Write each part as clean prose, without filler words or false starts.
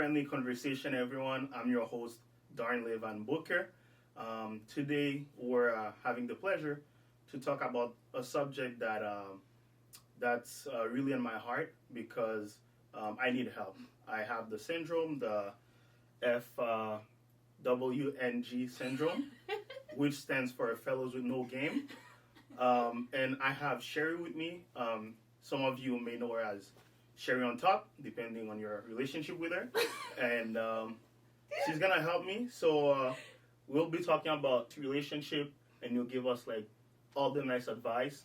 Friendly Conversation, everyone. I'm your host, Darn Levan Booker. Today, we're having the pleasure to talk about a subject that's really in my heart because I need help. I have the syndrome, the FWNG syndrome, which stands for Fellows with No Game. And I have Sherri with me. Some of you may know her as Sherri on top, depending on your relationship with her. And she's going to help me. So we'll be talking about relationship, and you'll give us like all the nice advice,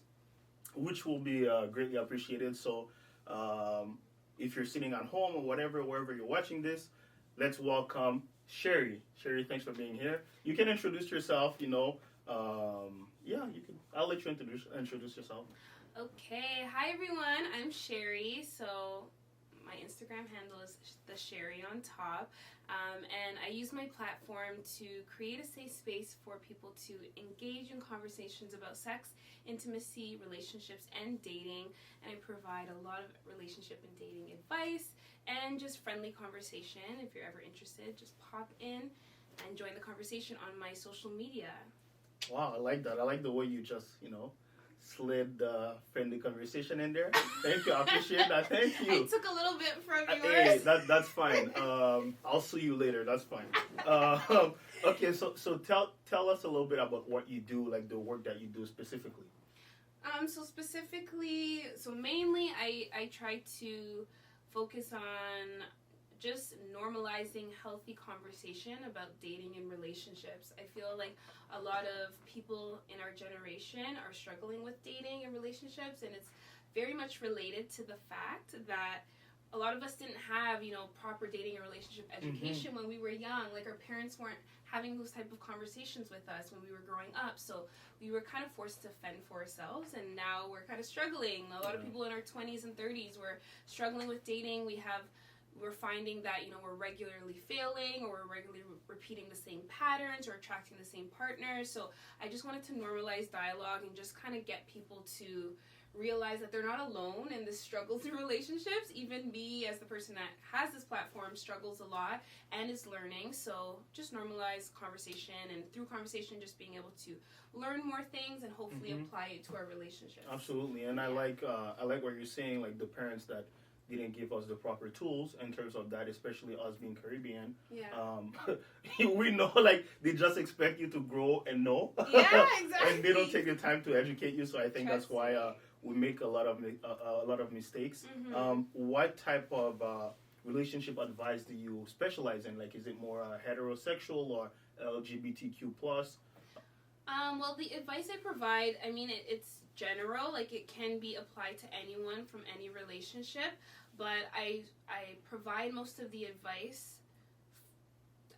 which will be greatly appreciated. So if you're sitting at home or whatever, wherever you're watching this, let's welcome Sherri. Sherri, thanks for being here. You can introduce yourself, yeah, you can. I'll let you introduce yourself. Okay, hi everyone, I'm Sherri. So my Instagram handle is the Sherri on top, and I use my platform to create a safe space for people to engage in conversations about sex, intimacy, relationships, and dating. And I provide a lot of relationship and dating advice and just friendly conversation. If you're ever interested, just pop in and join the conversation on my social media. Wow, I like that. I like the way you just, slid the friendly conversation in there. Thank you. I appreciate that. Thank you. I took a little bit from yours. Hey, that's fine. I'll sue you later. That's fine. Okay, so tell us a little bit about what you do, like the work that you do specifically. So mainly I try to focus on just normalizing healthy conversation about dating and relationships. I feel like a lot of people in our generation are struggling with dating and relationships, and it's very much related to the fact that a lot of us didn't have, proper dating and relationship education when we were young. Like, our parents weren't having those type of conversations with us when we were growing up, so we were kind of forced to fend for ourselves, and now we're kind of struggling. A lot of people in our 20s and 30s were struggling with dating. We're finding that, we're regularly failing, or we're regularly repeating the same patterns or attracting the same partners. So I just wanted to normalize dialogue and just kind of get people to realize that they're not alone in this struggle through relationships. Even me, as the person that has this platform, struggles a lot and is learning. So just normalize conversation, and through conversation, just being able to learn more things and hopefully apply it to our relationships. Absolutely. And I like what you're saying, like the parents that didn't give us the proper tools in terms of that, especially us being Caribbean. Yeah. We know, like, they just expect you to grow and know. Yeah, exactly. And they don't take the time to educate you. So I think Trust that's why we make a lot of mistakes. What type of relationship advice do you specialize in? Like, is it more heterosexual or LGBTQ plus? Well, the advice I provide, it's general. Like, it can be applied to anyone from any relationship, but I provide most of the advice,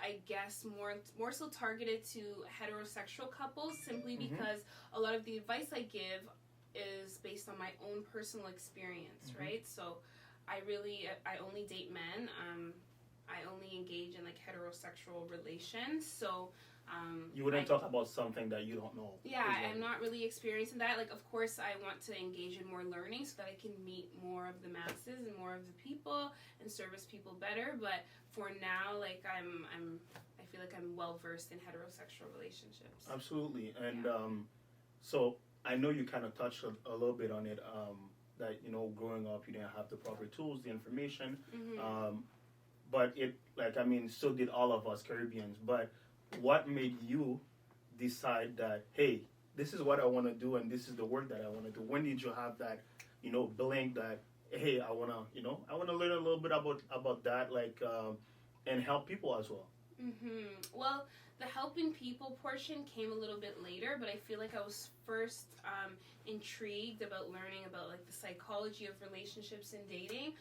I guess, more so targeted to heterosexual couples, simply because a lot of the advice I give is based on my own personal experience, right? So I only date men. I only engage in like heterosexual relations. So you wouldn't talk about something that you don't know. Yeah, I'm not really experiencing that. Like, of course, I want to engage in more learning so that I can meet more of the masses and more of the people and service people better. But for now, like, I feel like I'm well versed in heterosexual relationships. Absolutely. And so I know you kind of touched a little bit on it. That growing up, you didn't have the proper tools, the information. But so did all of us Caribbeans. But what made you decide that, hey, this is what I want to do and this is the work that I want to do? When did you have that, blank that, hey, I want to learn a little bit about that, like, and help people as well? Well, the helping people portion came a little bit later, but I feel like I was first intrigued about learning about like the psychology of relationships and dating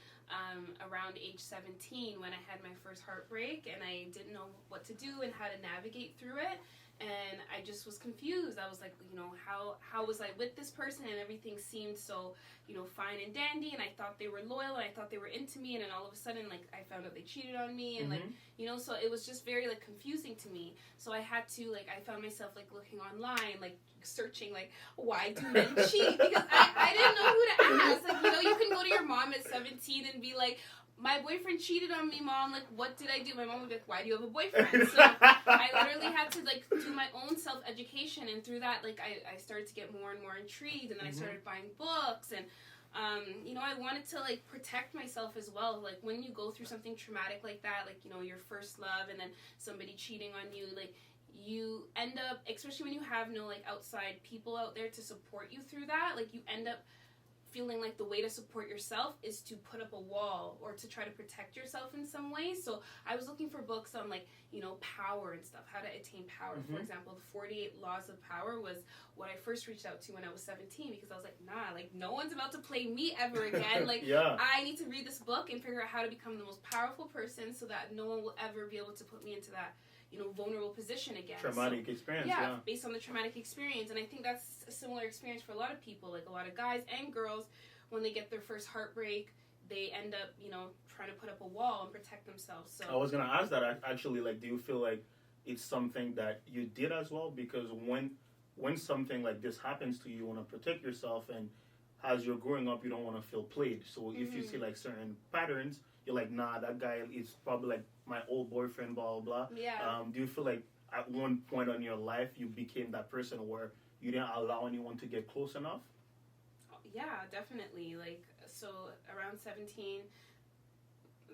around age 17, when I had my first heartbreak and I didn't know what to do and how to navigate through it. And I just was confused. I was like, how was I with this person? And everything seemed so, fine and dandy. And I thought they were loyal and I thought they were into me. And then all of a sudden, like, I found out they cheated on me. And so it was just very, like, confusing to me. So I had to, like, I found myself, like, looking online, like, searching, like, why do men cheat? Because I didn't know who to ask. Like, you can go to your mom at 17 and be like, my boyfriend cheated on me, Mom. Like, what did I do? My mom would be like, why do you have a boyfriend? So I literally had to, like, do my own self-education. And through that, like, I started to get more and more intrigued. And then I started buying books. And, you know, I wanted to, like, protect myself as well. Like, when you go through something traumatic like that, like, you know, your first love and then somebody cheating on you, like, you end up, especially when you have no, like, outside people out there to support you through that, like, you end up feeling like the way to support yourself is to put up a wall or to try to protect yourself in some way. So I was looking for books on, like, you know, power and stuff, how to attain power. For example, the 48 Laws of Power was what I first reached out to when I was 17, because I was like, nah, like, no one's about to play me ever again. Like, I need to read this book and figure out how to become the most powerful person so that no one will ever be able to put me into that, you know, vulnerable position again. Traumatic experience, yeah, based on the traumatic experience. And I think that's a similar experience for a lot of people. Like, a lot of guys and girls, when they get their first heartbreak, they end up, you know, trying to put up a wall and protect themselves. So I was going to ask that, actually, like, do you feel like it's something that you did as well? Because when something like this happens to you, you want to protect yourself, and as you're growing up, you don't want to feel played. So if you see, like, certain patterns, you're like, nah, that guy is probably, like, my old boyfriend, blah, blah, blah. Yeah. Do you feel like at one point in your life, you became that person where you didn't allow anyone to get close enough? Yeah, definitely. Like, so around 17,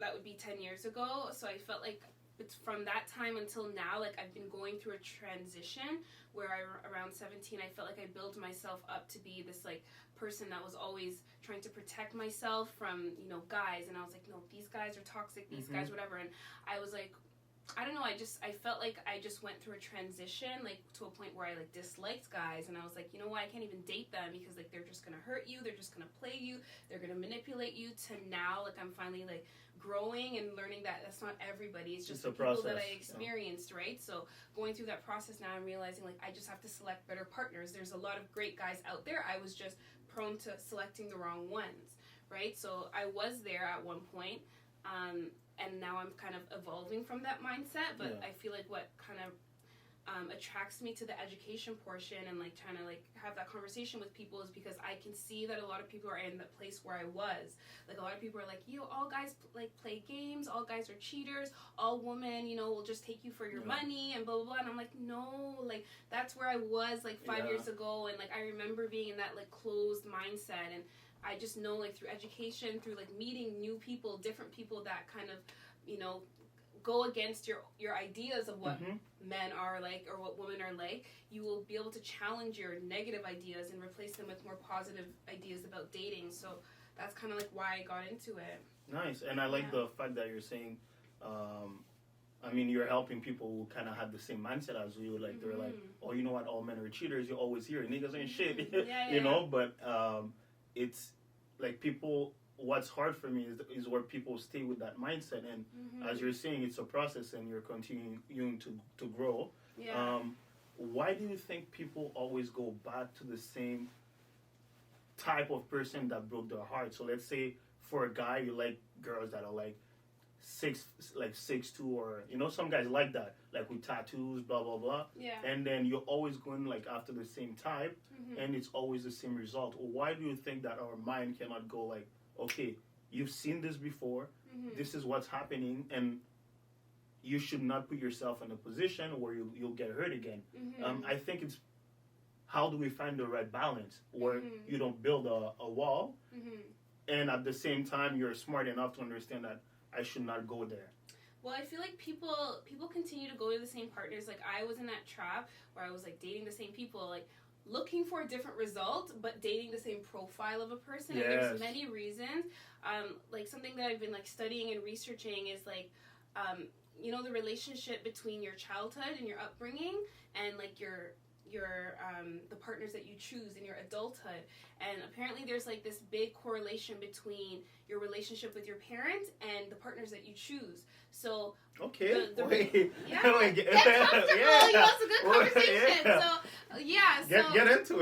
that would be 10 years ago. So I felt like it's from that time until now, like, I've been going through a transition where around 17, I felt like I built myself up to be this, like, person that was always trying to protect myself from, you know, guys. And I was like, no, these guys are toxic, these guys, whatever. And I was like, I don't know, I felt like I just went through a transition, like, to a point where I, like, disliked guys, and I was like, you know what, I can't even date them because, like, they're just gonna hurt you, they're just gonna play you, they're gonna manipulate you, to now, like, I'm finally, like, growing and learning that that's not everybody, it's just the people that I experienced, right? So going through that process now, I'm realizing, like, I just have to select better partners. There's a lot of great guys out there, I was just prone to selecting the wrong ones, right? So I was there at one point, and now I'm kind of evolving from that mindset, but I feel like what kind of attracts me to the education portion and, like, trying to, like, have that conversation with people is because I can see that a lot of people are in the place where I was. Like, a lot of people are like, all guys, like, play games, all guys are cheaters, all women, you know, will just take you for your money and blah, blah, blah. And I'm like, no, like, that's where I was, like, 5 years ago. And, like, I remember being in that, like, closed mindset. And I just know, like, through education, through, like, meeting new people, different people that kind of, you know, go against your ideas of what men are like or what women are like, you will be able to challenge your negative ideas and replace them with more positive ideas about dating. So that's kind of, like, why I got into it. Nice. And I like the fact that you're saying, I mean, you're helping people who kind of have the same mindset as you. Like, they're like, oh, you know what, all men are cheaters. You always hear niggas ain't shit, you know? But it's like people... What's hard for me is where people stay with that mindset, and as you're saying, it's a process, and you're continuing to grow. Why do you think people always go back to the same type of person that broke their heart? So let's say for a guy, you like girls that are like 6'2", or, you know, some guys like that, like with tattoos, blah blah blah. And then you're always going, like, after the same type, and it's always the same result. Why do you think that our mind cannot go like, okay, you've seen this before, this is what's happening, and you should not put yourself in a position where you'll get hurt again. I think it's, how do we find the right balance where you don't build a wall, and at the same time you're smart enough to understand that I should not go there? Well, I feel like people continue to go to the same partners. Like, I was in that trap where I was, like, dating the same people, like, looking for a different result, but dating the same profile of a person. And there's many reasons. Like, something that I've been, like, studying and researching is, like, you know, the relationship between your childhood and your upbringing and, like, the partners that you choose in your adulthood. And apparently there's, like, this big correlation between your relationship with your parents and the partners that you choose. So okay, get comfortable. You know, it's a good conversation. So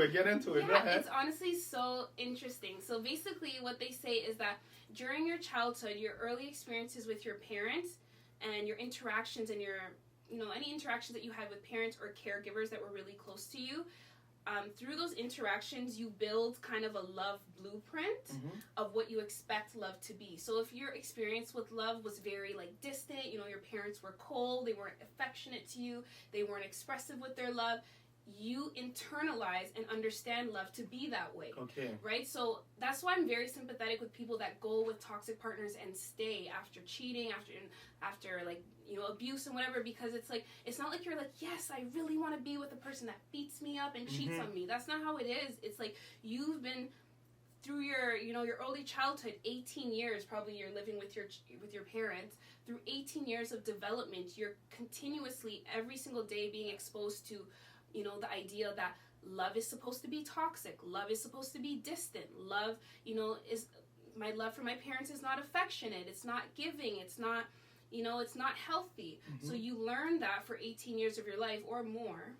get into it. Yeah, Go ahead. it's honestly so interesting. So basically what they say is that during your childhood, your early experiences with your parents and your interactions and your, you know, any interactions that you had with parents or caregivers that were really close to you, through those interactions, you build kind of a love blueprint of what you expect love to be. So if your experience with love was very like distant, you know, your parents were cold, they weren't affectionate to you, they weren't expressive with their love, you internalize and understand love to be that way. Okay. Right? So that's why I'm very sympathetic with people that go with toxic partners and stay after cheating, after like, you know, abuse and whatever, because it's like, it's not like you're like, yes, I really want to be with a person that beats me up and cheats on me. That's not how it is. It's like you've been through your, you know, your early childhood, 18 years probably you're living with your parents. Through 18 years of development, you're continuously every single day being exposed to, you know, the idea that love is supposed to be toxic. Love is supposed to be distant. Love, you know, my love for my parents is not affectionate. It's not giving. It's not, you know, it's not healthy. So you learn that for 18 years of your life or more.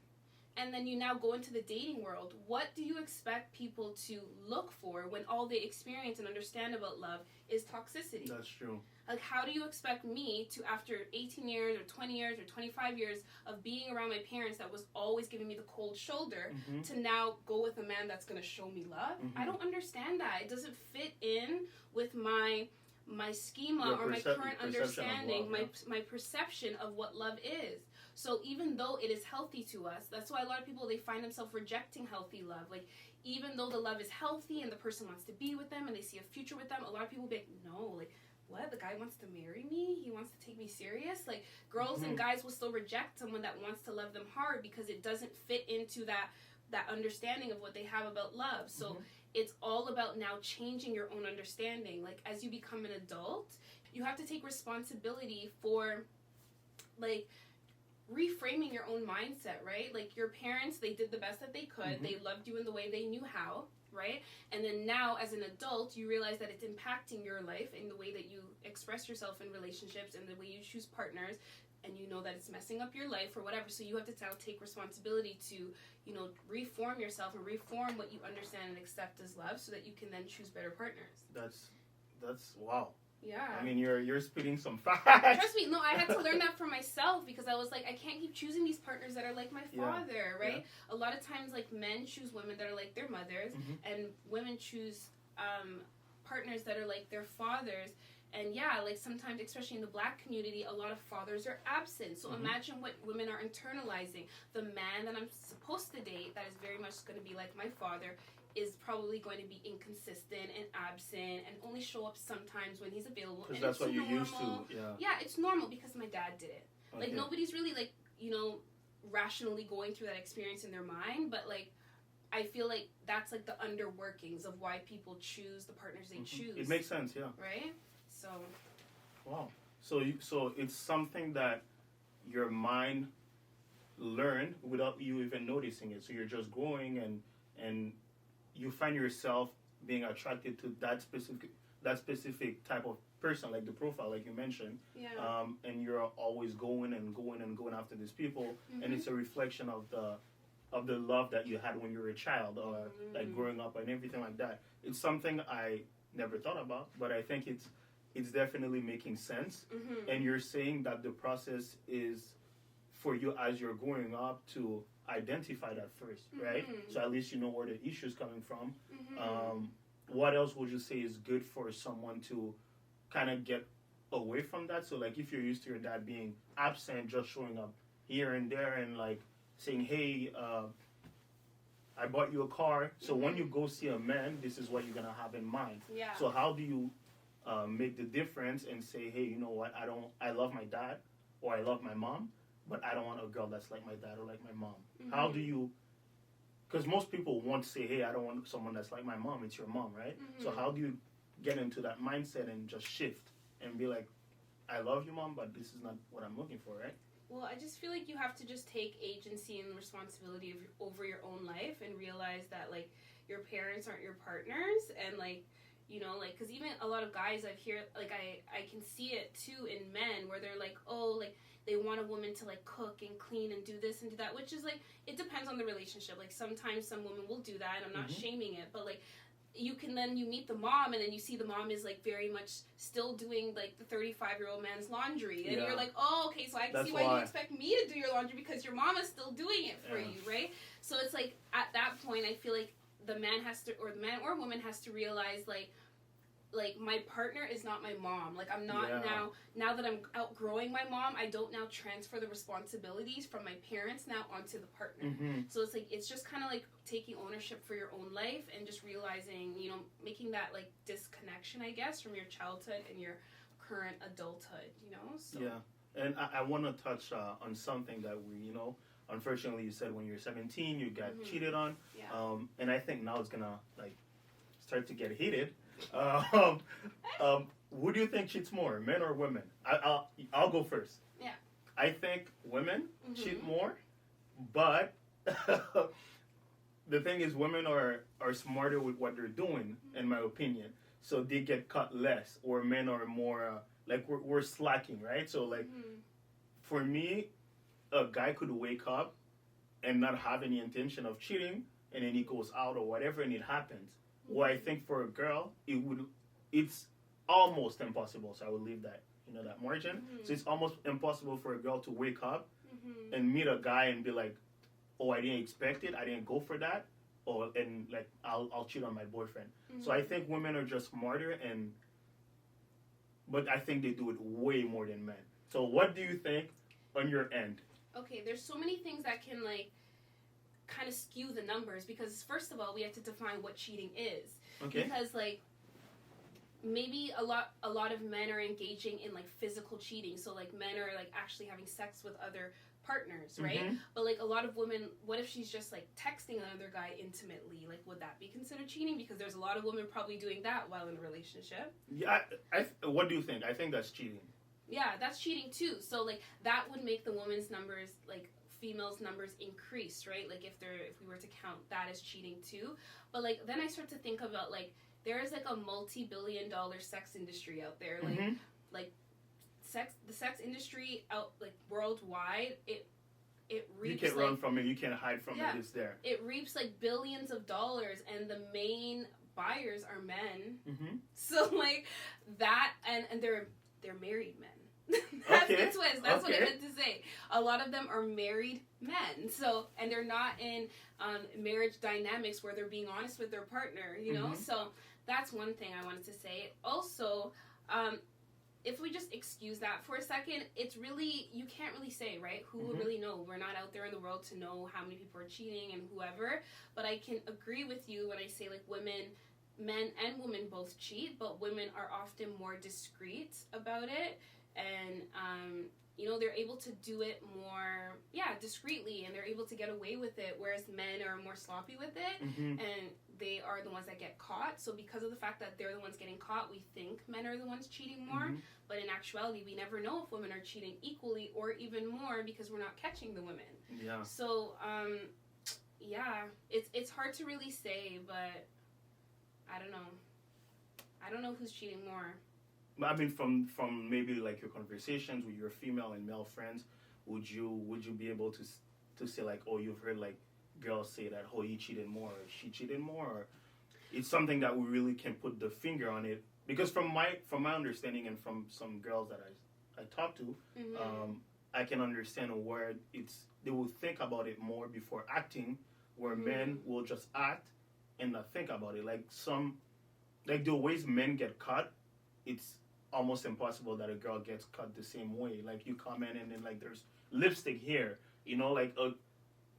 And then you now go into the dating world. What do you expect people to look for when all they experience and understand about love is toxicity? That's true. Like, how do you expect me to, after 18 years or 20 years or 25 years of being around my parents that was always giving me the cold shoulder, to now go with a man that's going to show me love? I don't understand that. It doesn't fit in with my schema or my current understanding, my perception of what love is. So even though it is healthy to us, that's why a lot of people, they find themselves rejecting healthy love. Like, even though the love is healthy and the person wants to be with them and they see a future with them, a lot of people be like, no, like, what? The guy wants to marry me? He wants to take me serious? Like, girls and guys will still reject someone that wants to love them hard because it doesn't fit into that understanding of what they have about love. So it's all about now changing your own understanding. Like, as you become an adult, you have to take responsibility for, like, reframing your own mindset, right? Like, your parents, they did the best that they could. They loved you in the way they knew how, right? And then now, as an adult, you realize that it's impacting your life in the way that you express yourself in relationships and the way you choose partners, and you know that it's messing up your life or whatever. So you have to now take responsibility to, you know, reform yourself and reform what you understand and accept as love so that you can then choose better partners. That's wow. Yeah. I mean, you're spitting some facts. Trust me, no, I had to learn that for myself because I was like, I can't keep choosing these partners that are like my father, right? A lot of times, like, men choose women that are like their mothers, and women choose partners that are like their fathers. And yeah, like, sometimes, especially in the Black community, a lot of fathers are absent. So imagine what women are internalizing. The man that I'm supposed to date that is very much going to be like my father is probably going to be inconsistent and absent and only show up sometimes when he's available. Because that's what you're used to. Yeah, it's normal because my dad did it. Okay. Like, nobody's really, like, you know, rationally going through that experience in their mind, but, like, I feel like that's, like, the underworkings of why people choose the partners they choose. It makes sense, yeah. Right? So. Wow. So it's something that your mind learned without you even noticing it. So you're just growing and you find yourself being attracted to that specific type of person, like the profile, like you mentioned. Yeah. And you're always going after these people, and it's a reflection of the love that you had when you were a child, or like growing up and everything like that. It's something I never thought about, but I think it's definitely making sense. And you're saying that the process is for you as you're growing up to identify that first, right? So at least you know where the issue's coming from. What else would you say is good for someone to kind of get away from that? So, like, if you're used to your dad being absent, just showing up here and there and, like, saying, hey, I bought you a car, so when you go see a man, this is what you're going to have in mind. Yeah. So how do you make the difference and say, hey, you know what, I love my dad or I love my mom, but I don't want a girl that's like my dad or like my mom. How do you, because most people won't say, hey, I don't want someone that's like my mom. It's your mom, right? So how do you get into that mindset and just shift and be like, I love you, mom, but this is not what I'm looking for, right? Well, I just feel like you have to just take agency and responsibility over your own life and realize that, like, your parents aren't your partners, and, like, you know, like, because even a lot of guys I've heard, like, I can see it too in men where they're like, oh, like, they want a woman to, like, cook and clean and do this and do that, which is, like, it depends on the relationship. Like, sometimes some women will do that, and I'm not shaming it, but, like, you meet the mom, and then you see the mom is, like, very much still doing, like, the 35-year-old man's laundry, and you're like, oh, okay, so I can see why you expect me to do your laundry because your mom is still doing it for you, right? So it's like at that point, I feel like the man or woman has to realize like my partner is not my mom. Like I'm not now that I'm outgrowing my mom, I don't now transfer the responsibilities from my parents now onto the partner. So it's like it's just kind of like taking ownership for your own life and just realizing, you know, making that like disconnection, I guess, from your childhood and your current adulthood, you know. So and I want to touch on something that we, you know, unfortunately you said when you're 17 you got cheated on, and I think now it's gonna like start to get heated. Who do you think cheats more, men or women? I'll go first. Yeah. I think women cheat more, but the thing is, women are smarter with what they're doing, in my opinion. So they get caught less, or men are more like we're slacking, right? So like for me, a guy could wake up and not have any intention of cheating, and then he goes out or whatever, and it happens. Well, I think for a girl, it's almost impossible. So I would leave that, you know, that margin. So it's almost impossible for a girl to wake up and meet a guy and be like, "Oh, I didn't expect it. I didn't go for that." And like, I'll cheat on my boyfriend. So I think women are just smarter, but I think they do it way more than men. So what do you think on your end? Okay, there's so many things that can like kind of skew the numbers, because first of all we have to define what cheating is. Because like maybe a lot of men are engaging in like physical cheating, so like men are like actually having sex with other partners, right? But like a lot of women, what if she's just like texting another guy intimately? Like would that be considered cheating? Because there's a lot of women probably doing that while in a relationship. What do you think? I think that's cheating. Yeah, that's cheating too. So like that would make the women's numbers, like females' numbers, increase, right? Like if we were to count that as cheating too. But like then I start to think about like there is like a multi-billion-dollar sex industry out there, like the sex industry out like worldwide. It reaps, you can't run from it. You can't hide from it. It's there. It reaps like billions of dollars, and the main buyers are men. So like that, and they're married men. That's the twist. That's what I meant to say. A lot of them are married men. So, and they're not in marriage dynamics where they're being honest with their partner, you know? So that's one thing I wanted to say. Also, if we just excuse that for a second, it's really, you can't really say, right? Who would really know? We're not out there in the world to know how many people are cheating and whoever. But I can agree with you when I say like men and women both cheat, but women are often more discreet about it. And, you know, they're able to do it more, discreetly, and they're able to get away with it, whereas men are more sloppy with it, and they are the ones that get caught. So because of the fact that they're the ones getting caught, we think men are the ones cheating more, but in actuality, we never know if women are cheating equally or even more because we're not catching the women. Yeah. So, it's hard to really say, but I don't know. I don't know who's cheating more. I mean, from maybe like your conversations with your female and male friends, would you be able to say like, oh, you've heard like girls say that, oh, he cheated more, or she cheated more, or it's something that we really can put the finger on it? Because from my understanding and from some girls that I talk to, I can understand where they will think about it more before acting, where men will just act and not think about it. Like the ways men get caught, it's almost impossible that a girl gets cut the same way. Like you come in and then like there's lipstick here, you know, like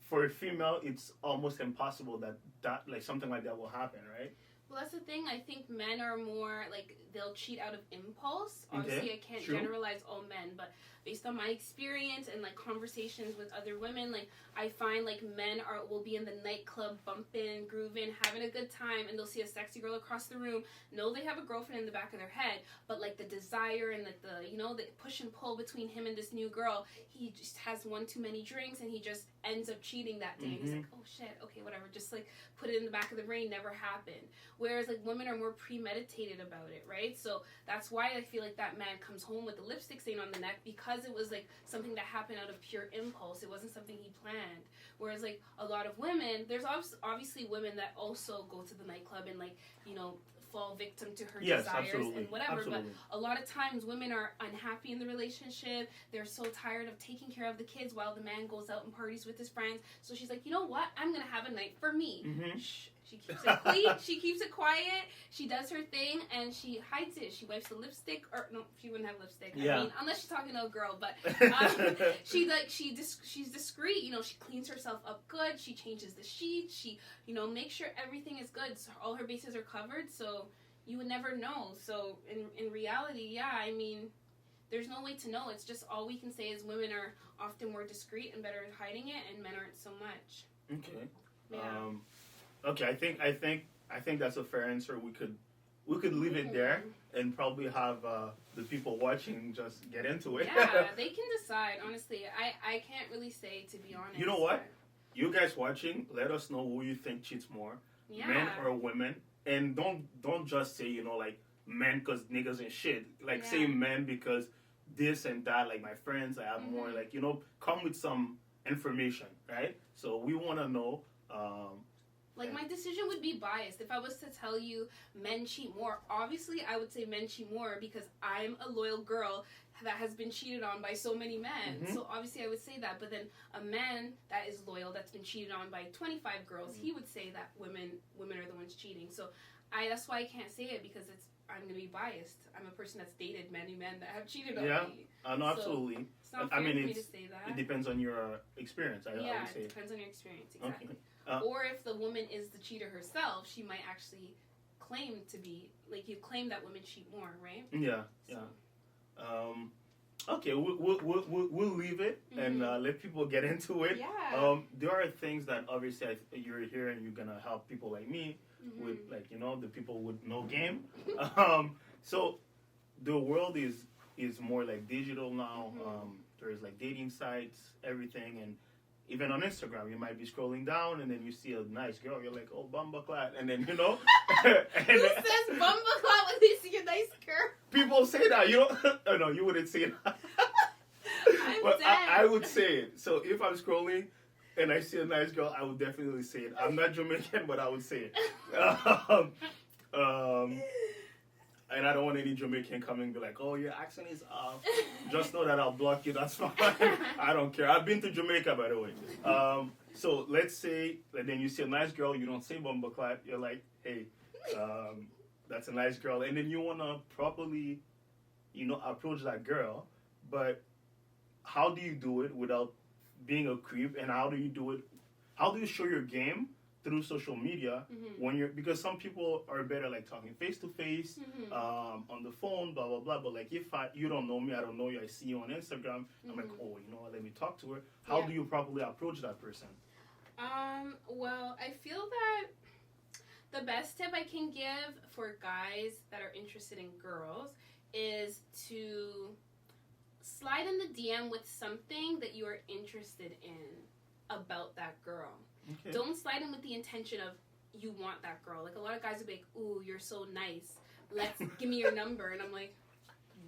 for a female it's almost impossible that like something like that will happen, right? Well, that's the thing. I think men are more like they'll cheat out of impulse. Obviously, I can't generalize all men, but based on my experience and like conversations with other women, like I find like men will be in the nightclub bumping, grooving, having a good time, and they'll see a sexy girl across the room. Know they have a girlfriend in the back of their head, but like the desire and like the, you know, the push and pull between him and this new girl, he just has one too many drinks and he just ends up cheating that day. And he's like, oh shit, okay, whatever, just like put it in the back of the brain, never happened. Whereas like women are more premeditated about it, right? So that's why I feel like that man comes home with the lipstick stain on the neck, because it was like something that happened out of pure impulse. It wasn't something he planned. Whereas like a lot of women, there's obviously women that also go to the nightclub and like, you know, fall victim to her Yes, desires absolutely. and whatever. Absolutely. But a lot of times women are unhappy in the relationship. They're so tired of taking care of the kids while the man goes out and parties with his friends. So she's like, you know what? I'm going to have a night for me. Mm-hmm. Shh. She keeps it clean. She keeps it quiet. She does her thing, and she hides it. She wipes the lipstick, or no, she wouldn't have lipstick. Yeah. I mean, unless she's talking to a girl. But she's discreet. You know, she cleans herself up good. She changes the sheets. She, you know, makes sure everything is good. So all her bases are covered. So you would never know. So in reality, yeah, I mean, there's no way to know. It's just all we can say is women are often more discreet and better at hiding it, and men aren't so much. Okay. Yeah. Okay, I think that's a fair answer. We could leave it there and probably have the people watching just get into it. Yeah, they can decide. Honestly, I can't really say, to be honest. You know what? You guys watching, let us know who you think cheats more, men or women, and don't just say, you know, like men because niggas and shit. Like say men because this and that. Like my friends, I have more. Like, you know, come with some information, right? So we want to know. Like, my decision would be biased. If I was to tell you men cheat more, obviously I would say men cheat more because I'm a loyal girl that has been cheated on by so many men. Mm-hmm. So obviously I would say that. But then a man that is loyal, that's been cheated on by 25 girls, he would say that women are the ones cheating. So that's why I can't say it, because I'm going to be biased. I'm a person that's dated many men that have cheated on me. Yeah, no, absolutely. It's not fair for me to say that. It depends on your experience, I would say. It depends on your experience, exactly. Okay. Or if the woman is the cheater herself, she might actually claim to be, like, you claim that women cheat more, right? Yeah, so. Okay, we'll leave it and let people get into it. Yeah. There are things that obviously you're here and you're gonna help people like me with, like, you know, the people with no game. So the world is more like digital now. There's like dating sites, everything, and even on Instagram, you might be scrolling down and then you see a nice girl. You're like, oh, bumbleclad. And then, you know. Who says bumbleclad when they see a nice girl? People say that. You don't. Oh, no, you wouldn't say that. I'm dead. I would say it. So if I'm scrolling and I see a nice girl, I would definitely say it. I'm not Jamaican, but I would say it. And I don't want any Jamaican coming and be like, oh, your accent is off. Just know that I'll block you. That's fine. I don't care. I've been to Jamaica, by the way. So let's say that then you see a nice girl. You don't say bumbleclad. You're like, hey, that's a nice girl. And then you want to properly, you know, approach that girl. But how do you do it without being a creep? And how do you do it? How do you show your game through social media when you're, because some people are better like talking face to face, on the phone, blah blah blah. But like if you don't know me, I don't know you, I see you on Instagram, I'm like, oh, you know what, let me talk to her. How do you properly approach that person? Well, I feel that the best tip I can give for guys that are interested in girls is to slide in the DM with something that you are interested in about that girl. Okay. Don't slide in with the intention of you want that girl. Like, a lot of guys will be like, ooh, you're so nice. Give me your number. And I'm like,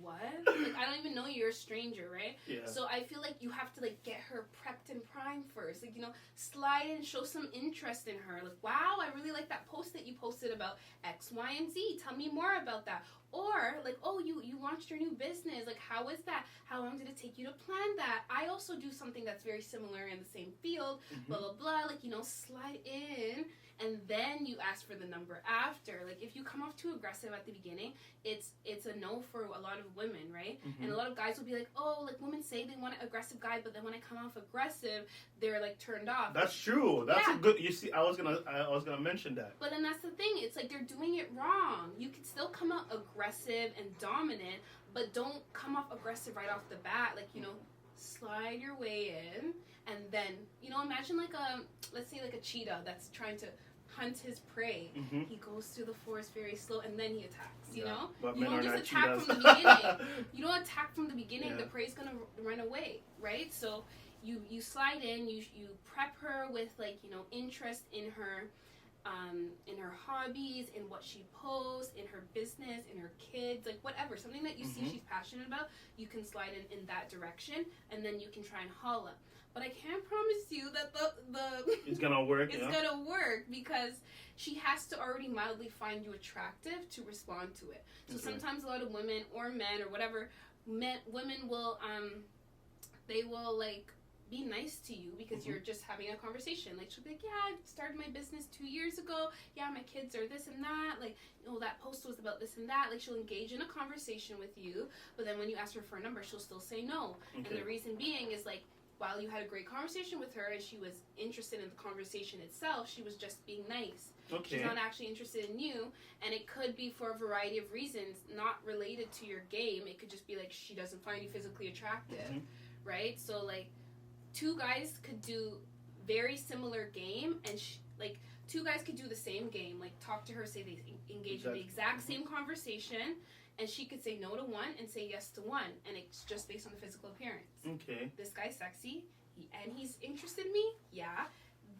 what? Like, I don't even know you're a stranger, right? Yeah. So I feel like you have to, like, get her prepped and primed first. Like, you know, slide in, show some interest in her. Like, wow, I really like that post that you posted about X, Y, and Z. Tell me more about that. Or, like, oh, you launched your new business. Like, how is that? How long did it take you to plan that? I also do something that's very similar in the same field, blah, blah, blah. Like, you know, slide in, and then you ask for the number after. Like, if you come off too aggressive at the beginning, it's a no for a lot of women, right? And a lot of guys will be like, oh, like, women say they want an aggressive guy, but then when I come off aggressive, they're, like, turned off. That's true. That's a good, you see, I was gonna mention that. But then that's the thing. It's like, they're doing it wrong. You can still come out aggressive and dominant, but don't come off aggressive right off the bat. Like, you know, slide your way in, and then, you know, imagine like let's say like a cheetah that's trying to hunt his prey. He goes through the forest very slow, and then he attacks, you know? But you don't just attack cheetahs. from the beginning. You don't attack from the beginning, the prey's gonna run away, right? So you slide in, you prep her with, like, you know, interest in her, in her hobbies, in what she posts, in her business, in her kids, like whatever, something that you see she's passionate about, you can slide in that direction, and then you can try and holla. But I can't promise you that the it's gonna work. it's gonna work, because she has to already mildly find you attractive to respond to it. So sometimes a lot of women or men or whatever, women will they will like be nice to you because you're just having a conversation. Like, she'll be like, yeah, I started my business 2 years ago. Yeah, my kids are this and that. Like, that post was about this and that. Like, she'll engage in a conversation with you, but then when you ask her for a number, she'll still say no. And the reason being is, like, while you had a great conversation with her and she was interested in the conversation itself, she was just being nice. She's not actually interested in you, and it could be for a variety of reasons, not related to your game. It could just be like she doesn't find you physically attractive, right? So, like, two guys could do very similar game, and two guys could do the same game. Like, talk to her, say they engage in the exact same conversation, and she could say no to one and say yes to one, and it's just based on the physical appearance. Okay. This guy's sexy, and he's interested in me? Yeah.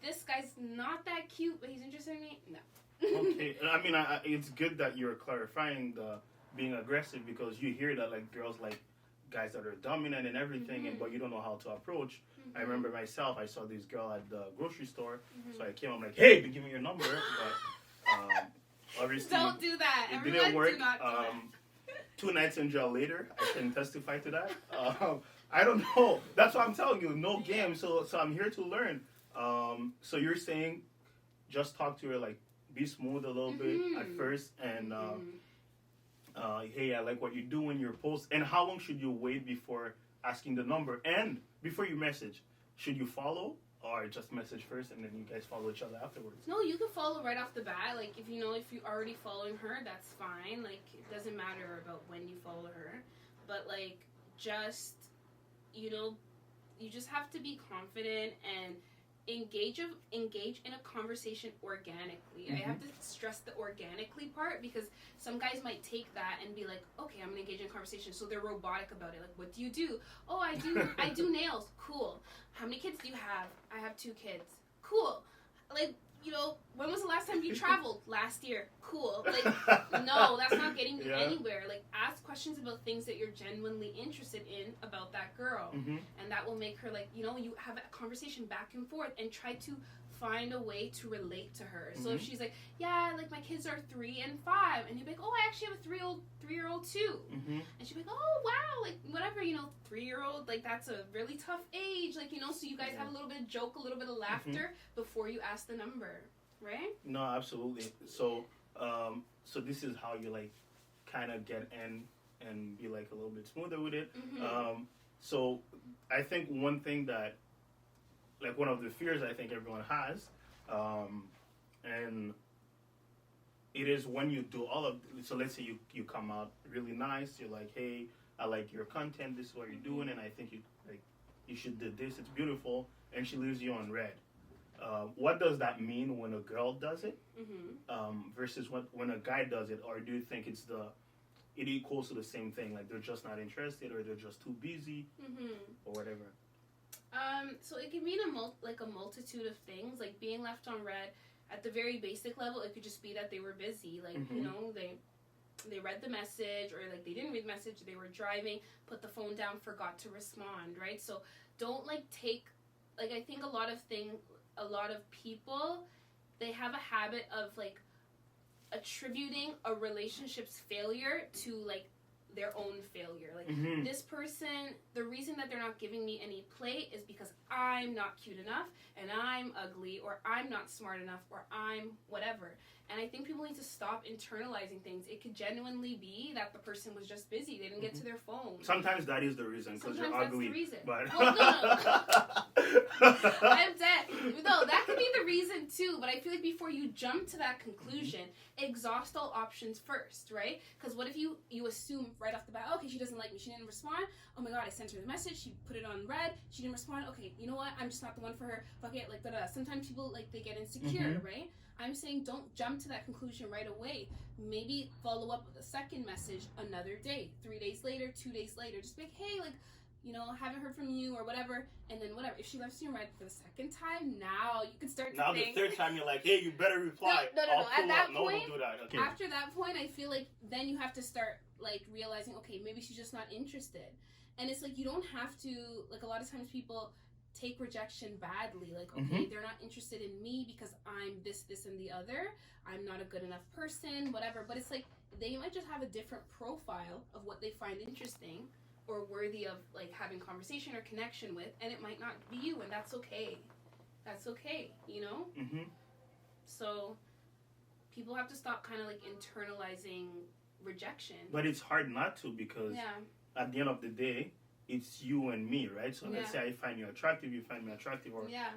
This guy's not that cute, but he's interested in me? No. Okay. I mean, it's good that you're clarifying the being aggressive, because you hear that, like, girls like guys that are dominant and everything, but you don't know how to approach. I remember myself, I saw this girl at the grocery store, so I came, I'm like, hey, give me your number, but obviously don't do that. It didn't work. 2 nights in jail later, I can testify to that. I don't know. That's what I'm telling you. No game. So I'm here to learn. So you're saying just talk to her, like, be smooth a little bit at first, and hey, I like what you do in your post. And how long should you wait before asking the number? And before you message, should you follow, or just message first and then you guys follow each other afterwards? No, you can follow right off the bat. Like, if you're already following her, that's fine. Like, it doesn't matter about when you follow her. But, like, just, you just have to be confident and engage in a conversation organically. I have to stress the organically part, because some guys might take that and be like, okay, I'm gonna engage in a conversation, so they're robotic about it. Like, what do you do? Oh, I do nails. Cool. How many kids do you have? I have 2 kids. Cool. Like, when was the last time you traveled? Last year. Cool. Like, no, that's not getting you anywhere. Like, ask questions about things that you're genuinely interested in about that girl. And that will make her, like, you have a conversation back and forth, and try to find a way to relate to her. So if she's like, yeah, like, my kids are 3 and 5, and you'll be like, oh, I actually have a 3-year-old too. And she'll be like, oh, wow, like, whatever, 3-year-old, like, that's a really tough age, like, so you guys have a little bit of joke, a little bit of laughter before you ask the number, right? No, absolutely. So so this is how you, like, kind of get in and be, like, a little bit smoother with it. So I think one thing that, like, one of the fears I think everyone has, and it is when you do all of, so let's say you come out really nice, you're like, hey, I like your content, this is what you're doing, and I think you should do this, it's beautiful, and she leaves you on red. What does that mean when a girl does it versus when a guy does it? Or do you think it equals to the same thing, like they're just not interested, or they're just too busy, or whatever? So it can mean a multitude of things. Like, being left on red, at the very basic level, it could just be that they were busy. Like, they read the message, or, like, they didn't read the message, they were driving, put the phone down, forgot to respond, right? So don't, like, I think a lot of people, they have a habit of, like, attributing a relationship's failure to, like, their own failure. Like, this person, the reason that they're not giving me any play is because I'm not cute enough, and I'm ugly, or I'm not smart enough, or I'm whatever. And I think people need to stop internalizing things. It could genuinely be that the person was just busy. They didn't get to their phone. Sometimes that is the reason, because you're ugly. That's the reason. But well, no. I'm dead. No, that could be the reason too. But I feel like before you jump to that conclusion, exhaust all options first, right? Because what if you assume right off the bat, okay, she doesn't like me, she didn't respond. Oh my god, I sent her the message, she put it on red, she didn't respond. Okay, you know what? I'm just not the one for her. Fuck it, like da. Sometimes people, like, they get insecure, right? I'm saying don't jump to that conclusion right away. Maybe follow up with a second message another day, 3 days later, 2 days later. Just be like, hey, like, haven't heard from you or whatever, and then whatever. If she left you right for the second time, now you can start to now think. The third time you're like, hey, you better reply. No. At that point, don't do that. Okay. After that point, I feel like then you have to start like realizing, okay, maybe she's just not interested. And it's like you don't have to, like, a lot of times people take rejection badly, like, okay, they're not interested in me because I'm this and the other, I'm not a good enough person, whatever. But it's like they might just have a different profile of what they find interesting or worthy of like having conversation or connection with, and it might not be you, and that's okay. So people have to stop kind of like internalizing rejection. But it's hard not to, because at the end of the day, it's you and me, right? So let's say I find you attractive, you find me attractive,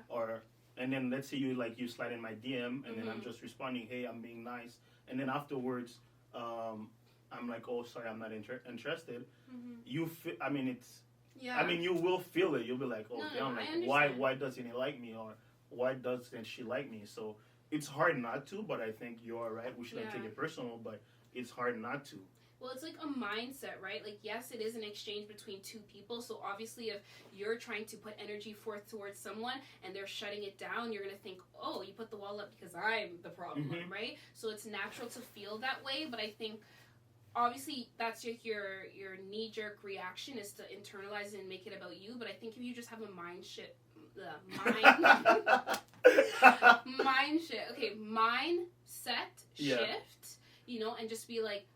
or and then let's say you slide in my DM, and then I'm just responding, hey, I'm being nice, and then afterwards, I'm like, oh, sorry, I'm not interested. You feel, I mean, you will feel it. You'll be like, oh, damn, like, why doesn't he like me, or why doesn't she like me? So it's hard not to, but I think you're right. We shouldn't take it personal, but it's hard not to. Well, it's like a mindset, right? Like, yes, it is an exchange between two people. So obviously, if you're trying to put energy forth towards someone and they're shutting it down, you're going to think, oh, you put the wall up because I'm the problem, right? So it's natural to feel that way. But I think, obviously, that's your knee-jerk reaction is to internalize it and make it about you. But I think if you just have a mindset shift, and just be like,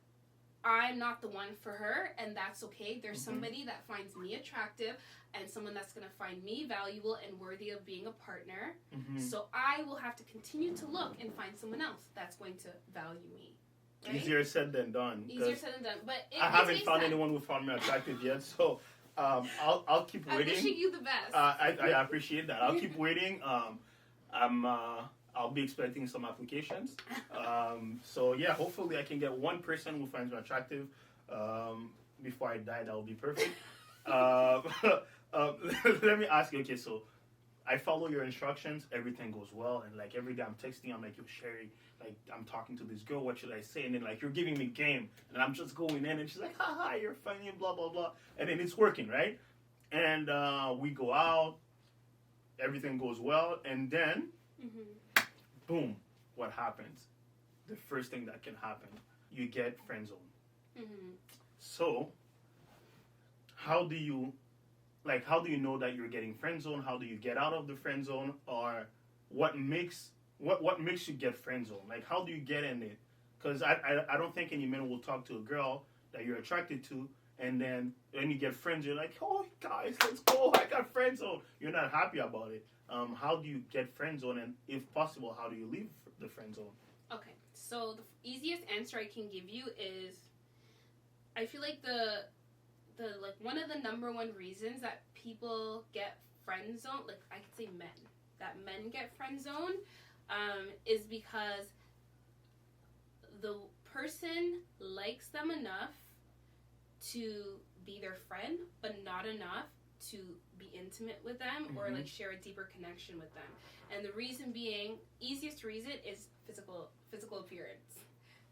I'm not the one for her, and that's okay. There's somebody that finds me attractive and someone that's going to find me valuable and worthy of being a partner. So I will have to continue to look and find someone else that's going to value me. Right? Easier said than done. But I haven't found anyone who found me attractive yet, so I'll keep waiting. I'm wishing you the best. I appreciate that. I'll keep waiting. I'll be expecting some applications. So yeah, hopefully I can get one person who finds me attractive before I die. That will be perfect. Let me ask you. Okay, so I follow your instructions. Everything goes well, and like every day I'm texting, I'm like, yo, Sherri, like I'm talking to this girl. What should I say? And then like you're giving me game, and I'm just going in, and she's like, haha, you're funny, and blah blah blah, and then it's working, right? And we go out. Everything goes well, and then. Boom, what happens? The first thing that can happen, you get friend zone. So, how do you know that you're getting friend zone? How do you get out of the friend zone? Or what makes you get friend zone? Like, how do you get in it? Because I don't think any man will talk to a girl that you're attracted to, and then when you get friends, you're like, oh, guys, let's go, I got friend zone. You're not happy about it. How do you get friend zone, and if possible, how do you leave the friend zone? Okay, so the easiest answer I can give you is, I feel like the like one of the number one reasons that people get friend zone, like I could say men get friend zone, is because the person likes them enough to be their friend, but not enough to be intimate with them or like share a deeper connection with them. And the reason being, easiest reason is physical appearance.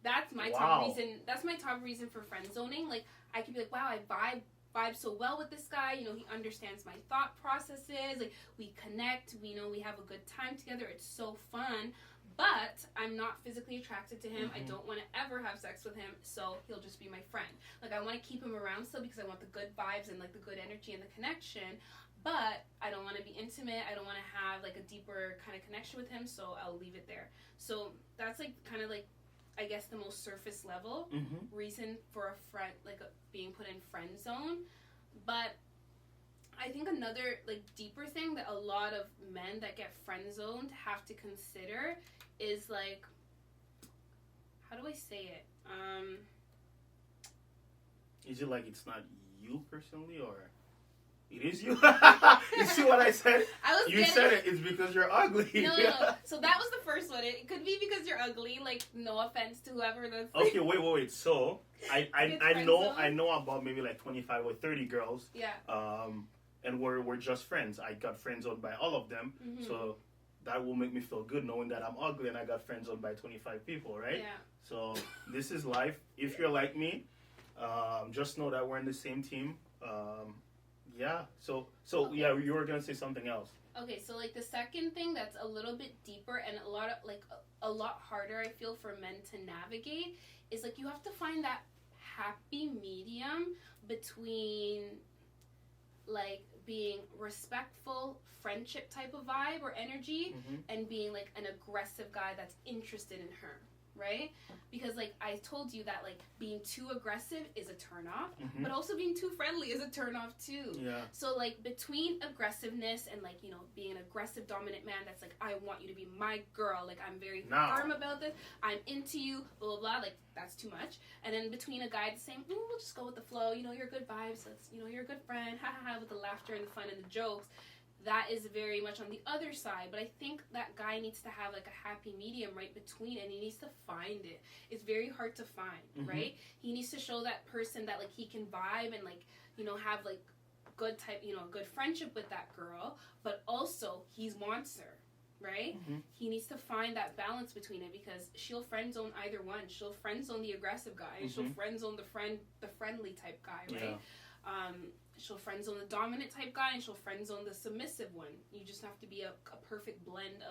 That's my top reason. That's my top reason for friend zoning. Like I could be like, wow, I vibe so well with this guy. He understands my thought processes. Like we connect. We have a good time together. It's so fun. But I'm not physically attracted to him. I don't want to ever have sex with him, so he'll just be my friend. Like, I want to keep him around still because I want the good vibes and, like, the good energy and the connection, but I don't want to be intimate. I don't want to have, like, a deeper kind of connection with him, so I'll leave it there. So that's, like, kind of, like, I guess the most surface level reason for a friend, like, being put in friend zone. But I think another, like, deeper thing that a lot of men that get friend zoned have to consider is like, how do I say it? Is it like it's not you personally, or it is you? You see what I said? You said it. It's because you're ugly. No. So that was the first one. It could be because you're ugly. Like, no offense to whoever that's. Okay, wait. So I know about maybe like 25 or 30 girls. Yeah. And we're just friends. I got friend zoned by all of them. So that will make me feel good knowing that I'm ugly and I got friend zoned by 25 people, right? Yeah. So this is life. If you're like me, just know that we're in the same team. Yeah. So Okay. yeah, you were gonna say something else. Okay, so like the second thing that's a little bit deeper and a lot harder, I feel, for men to navigate is like you have to find that happy medium between like being respectful friendship type of vibe or energy and being like an aggressive guy that's interested in her, right? Because like I told you that like being too aggressive is a turn off, but also being too friendly is a turn off too. Yeah. So like between aggressiveness and like, you know, being an aggressive dominant man that's like, I want you to be my girl, like I'm very firm about this, I'm into you, blah blah blah, like that's too much. And then between a guy that's saying, we'll just go with the flow, you know, you're good vibes, let's, you know, you're a good friend, ha ha ha, with the laughter and the fun and the jokes. That is very much on the other side, but I think that guy needs to have like a happy medium right between, and he needs to find it. It's very hard to find, right? He needs to show that person that like he can vibe and like, you know, have like good type, you know, good friendship with that girl, but also he wants her, right? He needs to find that balance between it, because she'll friend zone either one. She'll friend zone the aggressive guy, and she'll friend zone the friendly type guy, right? Yeah. She'll friend zone the dominant type guy, and she'll friend zone the submissive one. You just have to be a perfect blend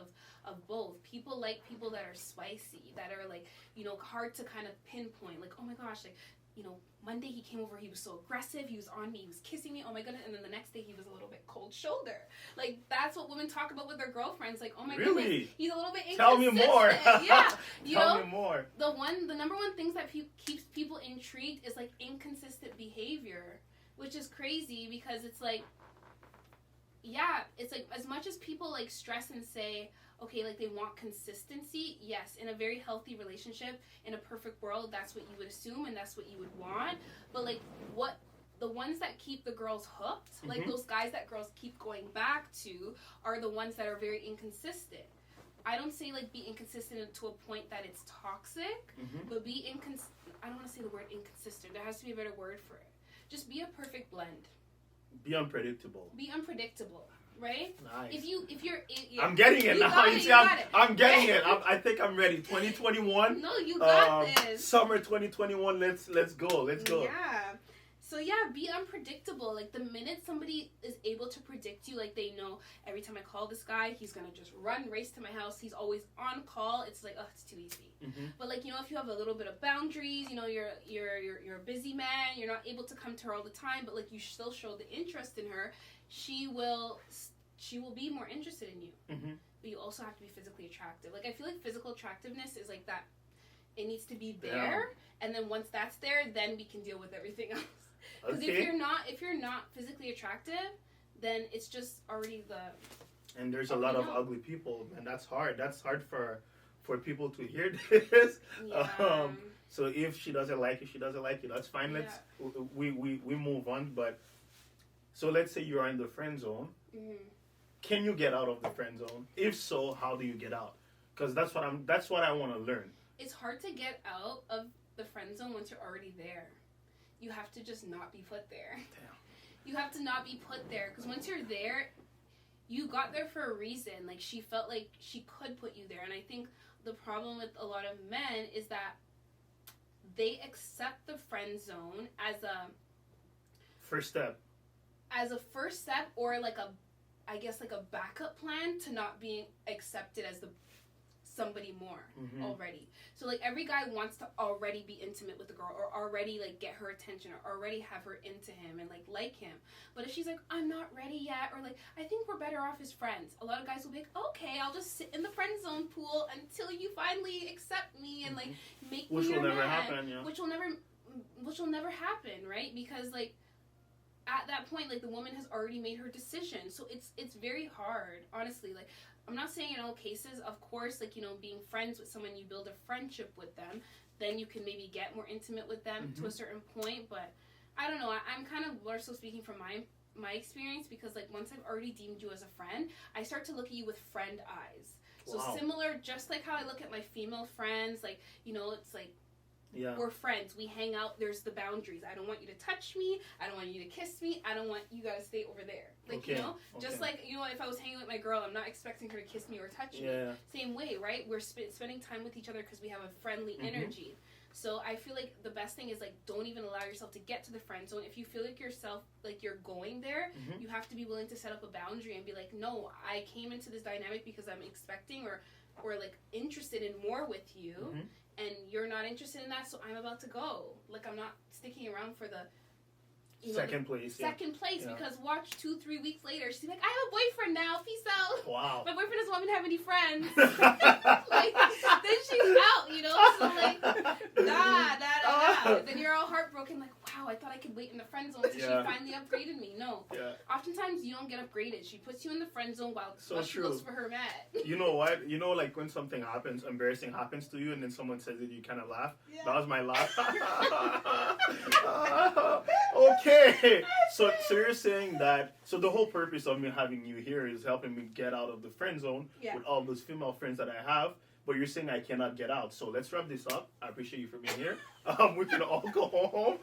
of both. People like people that are spicy, that are like, you know, hard to kind of pinpoint. Like, oh my gosh, like, you know, Monday he came over, he was so aggressive, he was on me, he was kissing me, oh my goodness, and then the next day he was a little bit cold shoulder. Like, that's what women talk about with their girlfriends. Like, oh my goodness, he's a little bit inconsistent. Tell me more. Yeah, you Tell know, me more. The number one things that keeps people intrigued is like inconsistent behavior, which is crazy, because it's like, yeah, it's like as much as people like stress and say, okay, like they want consistency, yes, in a very healthy relationship, in a perfect world, that's what you would assume and that's what you would want. But like what the ones that keep the girls hooked, like those guys that girls keep going back to, are the ones that are very inconsistent. I don't say like be inconsistent to a point that it's toxic, but be I don't want to say the word inconsistent. There has to be a better word for it. Just be a perfect blend. Be unpredictable. Be unpredictable, right? Nice. If you're, I'm getting it now. You see, I'm getting it. I think I'm ready. 2021. No, you got this. Summer 2021. Let's go. Let's go. Yeah. So yeah, be unpredictable. Like the minute somebody is able to predict you, like they know every time I call this guy, he's gonna just race to my house. He's always on call. It's like, oh, it's too easy. But like, you know, if you have a little bit of boundaries, you know, you're a busy man, you're not able to come to her all the time, but like you still show the interest in her, she will be more interested in you. But you also have to be physically attractive. Like I feel like physical attractiveness is like that. It needs to be there, and then once that's there, then we can deal with everything else. Because if you're not physically attractive, then it's just already the. And there's a lot of ugly people, and that's hard. That's hard for people to hear this. Yeah. So if she doesn't like you, that's fine. Let's we move on. But so let's say you are in the friend zone. Can you get out of the friend zone? If so, how do you get out? Because that's what I want to learn. It's hard to get out of the friend zone once you're already there. You have to just not be put there. Damn. You have to not be put there, because once you're there, you got there for a reason. Like she felt like she could put you there, and I think the problem with a lot of men is that they accept the friend zone as a first step, or like I guess like a backup plan to not being accepted as somebody more already. So like every guy wants to already be intimate with the girl, or already like get her attention, or already have her into him and like him. But if she's like, I'm not ready yet, or like I think we're better off as friends, a lot of guys will be like, okay, I'll just sit in the friend zone pool until you finally accept me and like make me your man. Which will never happen, yeah. Which will never happen, right? Because like at that point, like the woman has already made her decision. So it's very hard, honestly. Like I'm not saying in all cases, of course, like, you know, being friends with someone, you build a friendship with them, then you can maybe get more intimate with them to a certain point. But I don't know, I'm kind of more so speaking from my experience, because like once I've already deemed you as a friend, I start to look at you with friend eyes. So similar, just like how I look at my female friends, like, you know, it's like, we're friends, we hang out, there's the boundaries. I don't want you to touch me, I don't want you to kiss me, I don't want you gotta stay over there. Like, you know, just like, you know, if I was hanging with my girl, I'm not expecting her to kiss me or touch me. Same way, right? We're spending time with each other because we have a friendly energy. So I feel like the best thing is like don't even allow yourself to get to the friend zone. If you feel like yourself like you're going there, you have to be willing to set up a boundary and be like, no, I came into this dynamic because I'm expecting or like interested in more with you, and you're not interested in that, so I'm about to go. Like I'm not sticking around for the second place, because watch 2-3 weeks later she's like, I have a boyfriend now, peace out. Wow. My boyfriend doesn't want me to have any friends. Like then she's out, so like nah. Then you're all heartbroken like, wow, I thought I could wait in the friend zone until she finally upgraded me. No, oftentimes you don't get upgraded. She puts you in the friend zone while she looks for her man. You know what, like when something happens, embarrassing happens to you, and then someone says it, you kind of laugh. That was my laugh. Okay, so you're saying that, so the whole purpose of me having you here is helping me get out of the friend zone with all those female friends that I have, but you're saying I cannot get out. So let's wrap this up. I appreciate you for being here. We can all go home.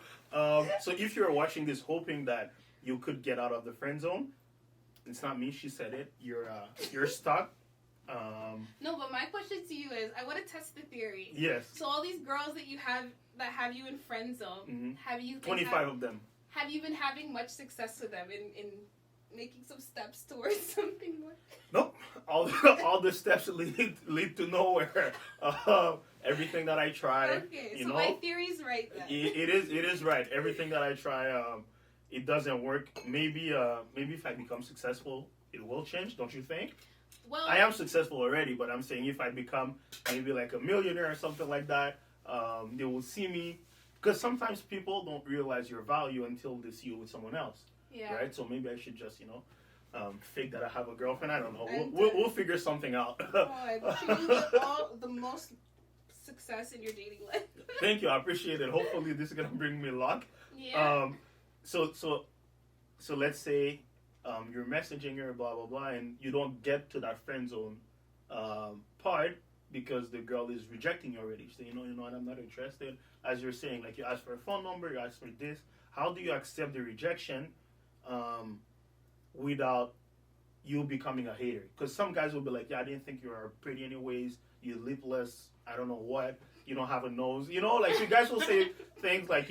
So if you're watching this hoping that you could get out of the friend zone, it's not me, she said it. You're stuck. No, but my question to you is, I want to test the theory. Yes. So all these girls that you have that have you in friend zone, have you 25 of them. Have you been having much success with them in making some steps towards something more? Nope. All the steps lead to nowhere. Everything that I try, okay, so my theory's right then. It is right. Everything that I try, it doesn't work. Maybe if I become successful, it will change. Don't you think? Well, I am successful already, but I'm saying if I become maybe like a millionaire or something like that, they will see me. Because sometimes people don't realize your value until they see you with someone else. Yeah. Right? So maybe I should just, fake that I have a girlfriend. I don't know. We'll figure something out. I wish you get all the most success in your dating life. Thank you. I appreciate it. Hopefully this is going to bring me luck. Yeah. So let's say you're messaging her, blah, blah, blah, and you don't get to that friend zone part because the girl is rejecting you already. So, you know what, I'm not interested. As you're saying, like you ask for a phone number, you ask for this. How do you accept the rejection without you becoming a hater? Because some guys will be like, yeah, I didn't think you were pretty anyways. You're lipless. I don't know what. You don't have a nose. Like you guys will say things like,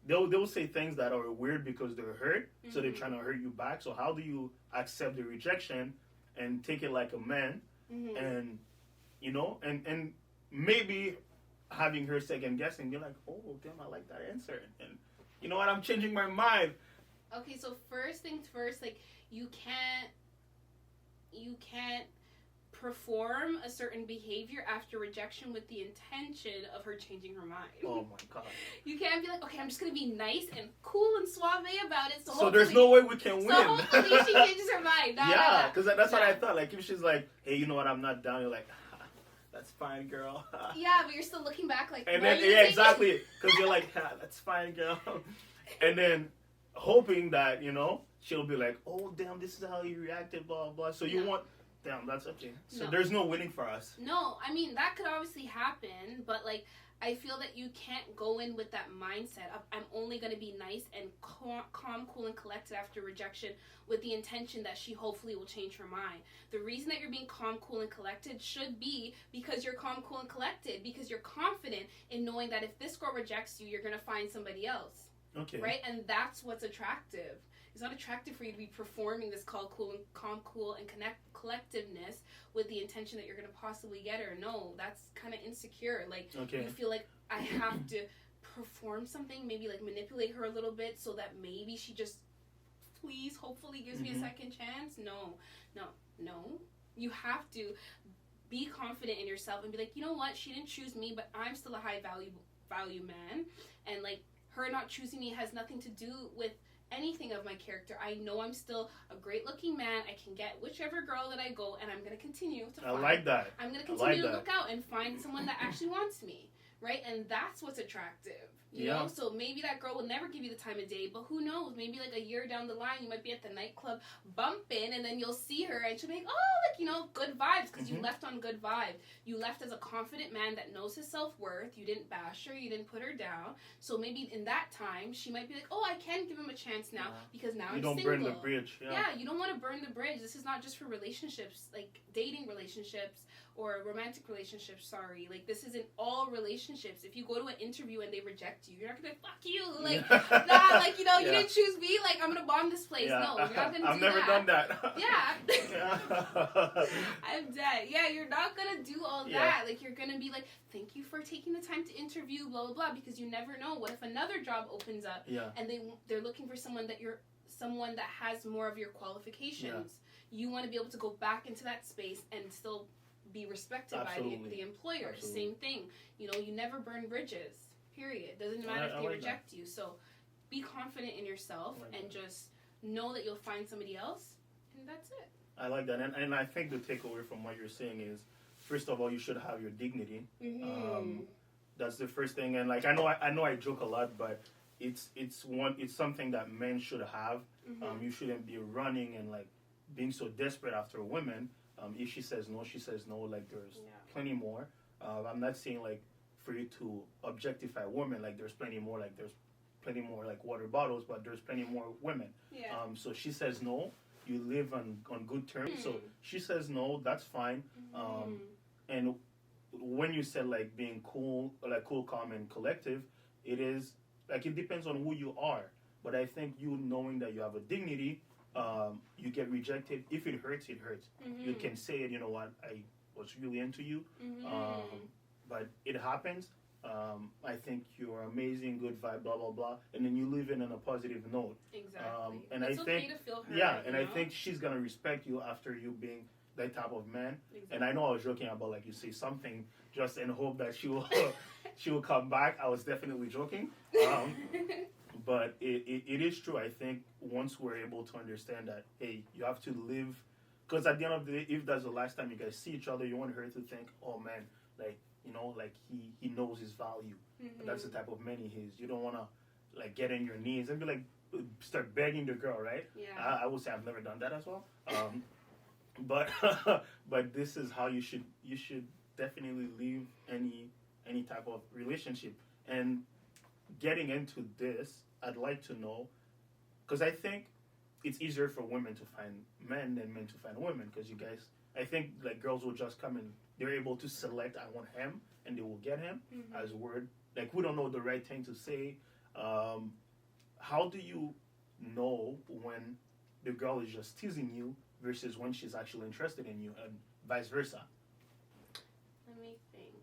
they'll say things that are weird because they're hurt. So they're trying to hurt you back. So how do you accept the rejection and take it like a man and, and maybe having her second guessing, you're like, oh, damn, I like that answer. And you know what? I'm changing my mind. Okay, so first things first, like you can't perform a certain behavior after rejection with the intention of her changing her mind. Oh my God. You can't be like, okay, I'm just going to be nice and cool and suave about it. So there's no way we can win. So hopefully she changes her mind. Yeah, because that's what I thought. Like if she's like, hey, you know what, I'm not down. You're like, that's fine, girl. Yeah, but you're still looking back like, and then exactly, because you're like, that's fine, girl. And then hoping that, she'll be like, oh, damn, this is how you reacted, blah, blah. So you want... Damn, that's okay. So there's no winning for us. No, I mean, that could obviously happen, but, like, I feel that you can't go in with that mindset of, I'm only going to be nice and calm, cool, and collected after rejection with the intention that she hopefully will change her mind. The reason that you're being calm, cool, and collected should be because you're calm, cool, and collected, because you're confident in knowing that if this girl rejects you, you're going to find somebody else. Okay. Right? And that's what's attractive. It's not attractive for you to be performing this calm, cool, and collectiveness with the intention that you're going to possibly get her. No, that's kind of insecure. Like, you feel like I have to perform something, maybe like manipulate her a little bit so that maybe she just hopefully gives me a second chance. No. You have to be confident in yourself and be like, you know what? She didn't choose me, but I'm still a high value man. And like her not choosing me has nothing to do with anything of my character. I know I'm still a great looking man. I can get whichever girl that I go, and I'm going to continue to find. I like that. I'm going to continue to look out and find someone that actually wants me, right? And that's what's attractive. You know, so maybe that girl will never give you the time of day, but who knows? Maybe like a year down the line, you might be at the nightclub bumping, and then you'll see her, and she'll be like, oh, like, you know, good vibes, because you left on good vibe. You left as a confident man that knows his self-worth. You didn't bash her. You didn't put her down. So maybe in that time, she might be like, oh, I can give him a chance now, because now I'm single. You don't burn the bridge. Yeah, you don't want to burn the bridge. This is not just for relationships, like dating relationships, or romantic relationships, sorry. Like, this is in all relationships. If you go to an interview and they reject you, you're not gonna be like, fuck you. Like, nah, like, you know, you didn't choose me. Like, I'm gonna bomb this place. No, you're not gonna do that. I've never done that. Yeah. I'm dead. Yeah, you're not gonna do all that. Like, you're gonna be like, thank you for taking the time to interview, blah, blah, blah, because you never know. What if another job opens up and they're looking for someone that has more of your qualifications. You want to be able to go back into that space and still be respected by the employer. Absolutely. Same thing. You know, you never burn bridges. Period. Doesn't matter if they reject you. So be confident in yourself and just know that you'll find somebody else, and that's it. I like that, and I think the takeaway from what you're saying is, first of all, you should have your dignity. That's the first thing, and like I know I joke a lot, but it's something that men should have. You shouldn't be running and like being so desperate after women. If she says no, she says no. Like, there's plenty more. I'm not saying like for you to objectify women. Like, there's plenty more. Like, there's plenty more like water bottles, but there's plenty more women. So she says no. You live on good terms. So she says no. That's fine. And when you said like being cool, calm, and collective, it is like it depends on who you are. But I think you knowing that you have a dignity. You get rejected. If it hurts, it hurts. You can say it, you know what, I was really into you. But it happens. I think you're amazing, good vibe, blah, blah, blah. And then you leave it on a positive note. Exactly. And it's I okay think, to feel hurt, I think she's going to respect you after you being that type of man. Exactly. And I know I was joking about, like, you say something just in hope that she will come back. I was definitely joking. But it is true. I think once we're able to understand that, hey, you have to live, because at the end of the day, if that's the last time you guys see each other, you want her to think, oh man, like, you know, like he knows his value. That's the type of man he is. You don't want to like get on your knees and be like, start begging the girl, right? I would say I've never done that as well. But this is how you should definitely leave any type of relationship. And getting into this, I'd like to know, because I think it's easier for women to find men than men to find women, because you guys, I think like girls will just come and they're able to select, I want him, and they will get him as word. Like, we don't know the right thing to say. How do you know when the girl is just teasing you versus when she's actually interested in you, and vice versa? Let me think.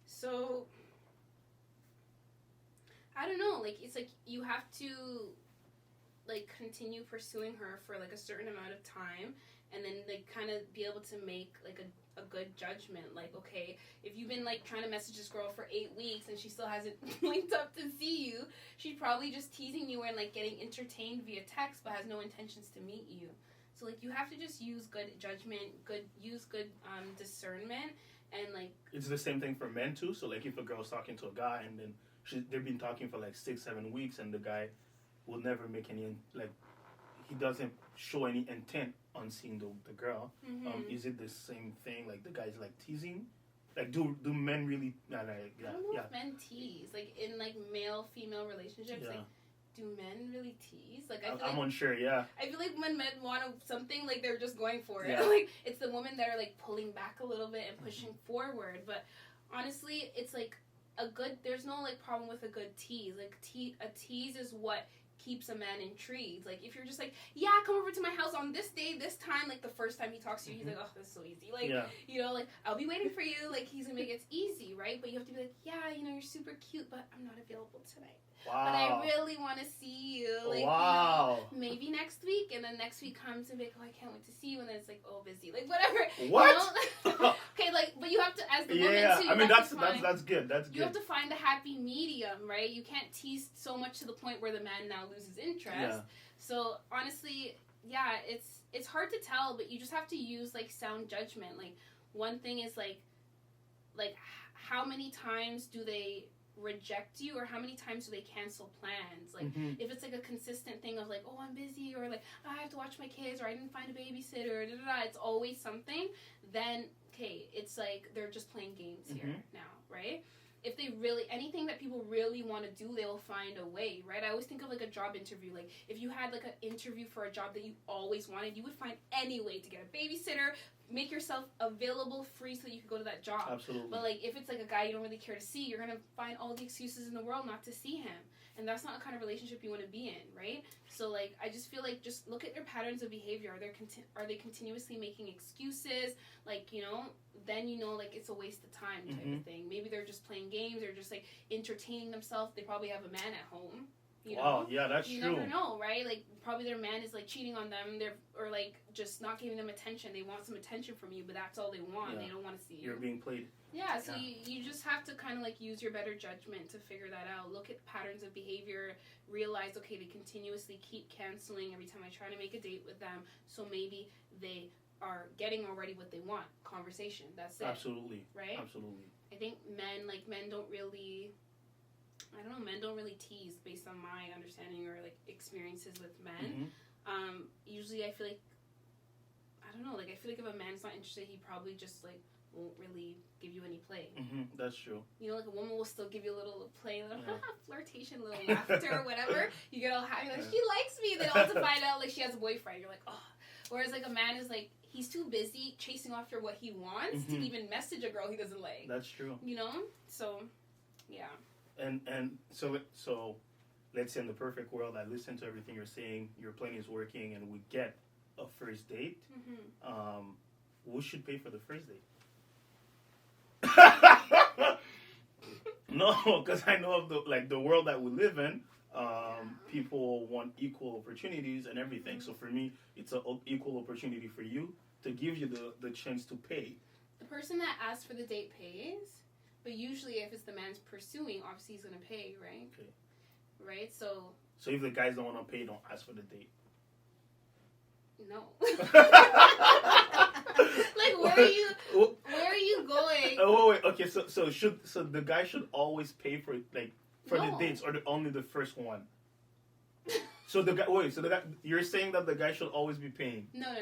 So I don't know, like, it's like you have to like continue pursuing her for like a certain amount of time, and then like kind of be able to make like a good judgment. Like, okay, if you've been like trying to message this girl for 8 weeks and she still hasn't linked up to see you, she's probably just teasing you and like getting entertained via text but has no intentions to meet you. So like you have to just use good judgment, use good discernment, and like it's the same thing for men too. So like if a girl's talking to a guy and then they've been talking for like 6-7 weeks and the guy will never make any, like, he doesn't show any intent on seeing the girl. Is it the same thing? Like the guy's like teasing? Like do men really? I don't know if men tease, like in like male female relationships. Like, do men really tease? Like I'm unsure. I feel like when men want something, like they're just going for it. Like it's the women that are like pulling back a little bit and pushing forward. But honestly, it's like there's no like problem with a good tease. Like a tease is what keeps a man intrigued. Like if you're just like, yeah, come over to my house on this day, this time, like the first time he talks to you, he's like, oh, this is so easy. Like, you know, like I'll be waiting for you. Like he's gonna make it easy, right? But you have to be like, yeah, you know, you're super cute, but I'm not available tonight. Wow. But I really want to see you. Like, wow. You know, maybe next week. And then next week comes and be like, oh, I can't wait to see you. And then it's like, oh, busy. Like, whatever. What? You know? Okay, like, but you have to, as the woman, too. I mean, that's good. That's good. You have to find the happy medium, right? You can't tease so much to the point where the man now loses interest. So, honestly, it's hard to tell, but you just have to use, like, sound judgment. Like, one thing is, like how many times do they reject you, or how many times do they cancel plans? Like, if it's like a consistent thing of like, oh, I'm busy, or like, I have to watch my kids, or I didn't find a babysitter, it's always something, then, okay, it's like they're just playing games here now, right? If they really, anything that people really want to do, they will find a way, right? I always think of like a job interview. Like, if you had like an interview for a job that you always wanted, you would find any way to get a babysitter, make yourself available, free, so that you could go to that job. Absolutely. But like, if it's like a guy you don't really care to see, you're gonna find all the excuses in the world not to see him, and that's not the kind of relationship you want to be in, right? So like, I just feel like, just look at their patterns of behavior. Are they continuously making excuses? Like, you know, then you know, like, it's a waste of time type of thing. Maybe they're just playing games, or just like entertaining themselves. They probably have a man at home. You know? Yeah, that's true. You never know, right? Like, probably their man is like cheating on them, or like just not giving them attention. They want some attention from you, but that's all they want. Yeah. They don't want to see you. You're being played. Yeah, so you just have to kind of like use your better judgment to figure that out. Look at patterns of behavior, realize, okay, they continuously keep canceling every time I try to make a date with them, so maybe they are getting already what they want. Conversation, that's it. Absolutely. Right? Absolutely. I think men don't really, I don't know, men don't really tease, based on my understanding or like experiences with men. Usually I feel like, I don't know, like, I feel like if a man's not interested, he probably just like won't really give you any play. That's true. You know, like, a woman will still give you a little play, a little flirtation, a little laughter or whatever. You get all happy, like, she likes me. Then all to find out, like, she has a boyfriend. You're like, oh. Whereas, like, a man is like, he's too busy chasing after what he wants to even message a girl he doesn't like. That's true. You know? So, yeah. And so let's say in the perfect world, I listen to everything you're saying, your plan is working, and we get a first date. Who should pay for the first date? No, because I know of the world that we live in. People want equal opportunities and everything. So for me, it's an equal opportunity for you to give you the chance to pay. The person that asks for the date pays, but usually if it's the man's pursuing, obviously he's gonna pay, right? Okay. Right. So if the guys don't want to pay, don't ask for the date. No. Like, where are you going? Oh wait, okay. So the guy should always pay for No. the dates, or only the first one? So the guy, you're saying that the guy should always be paying? No.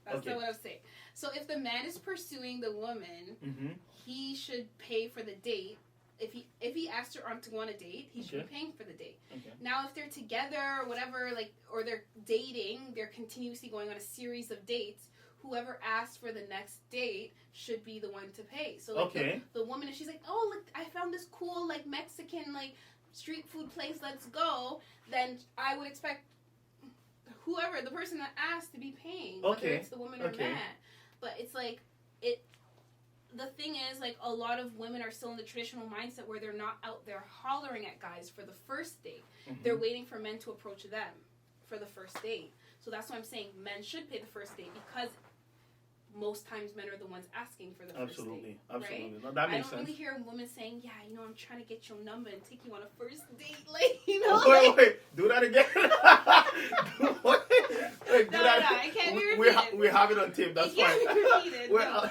That's not what I'm saying. So if the man is pursuing the woman, he should pay for the date. If he asks her to go on a date, he should be paying for the date. Okay. Now, if they're together or whatever, like, or they're dating, they're continuously going on a series of dates. Whoever asked for the next date should be the one to pay. So like, the woman, if she's like, oh, look, I found this cool like Mexican like street food place, let's go, then I would expect whoever, the person that asked, to be paying, whether it's the woman or man. But it's like, the thing is, like, a lot of women are still in the traditional mindset where they're not out there hollering at guys for the first date. They're waiting for men to approach them for the first date. So that's why I'm saying men should pay the first date, because most times men are the ones asking for the first date. Absolutely. Right? No, that makes sense. I don't really hear women saying, yeah, you know, I'm trying to get your number and take you on a first date. Like, you know. Wait. Do that again. I can't be repeated. We have it on tape. That's fine. Can't be repeated. No.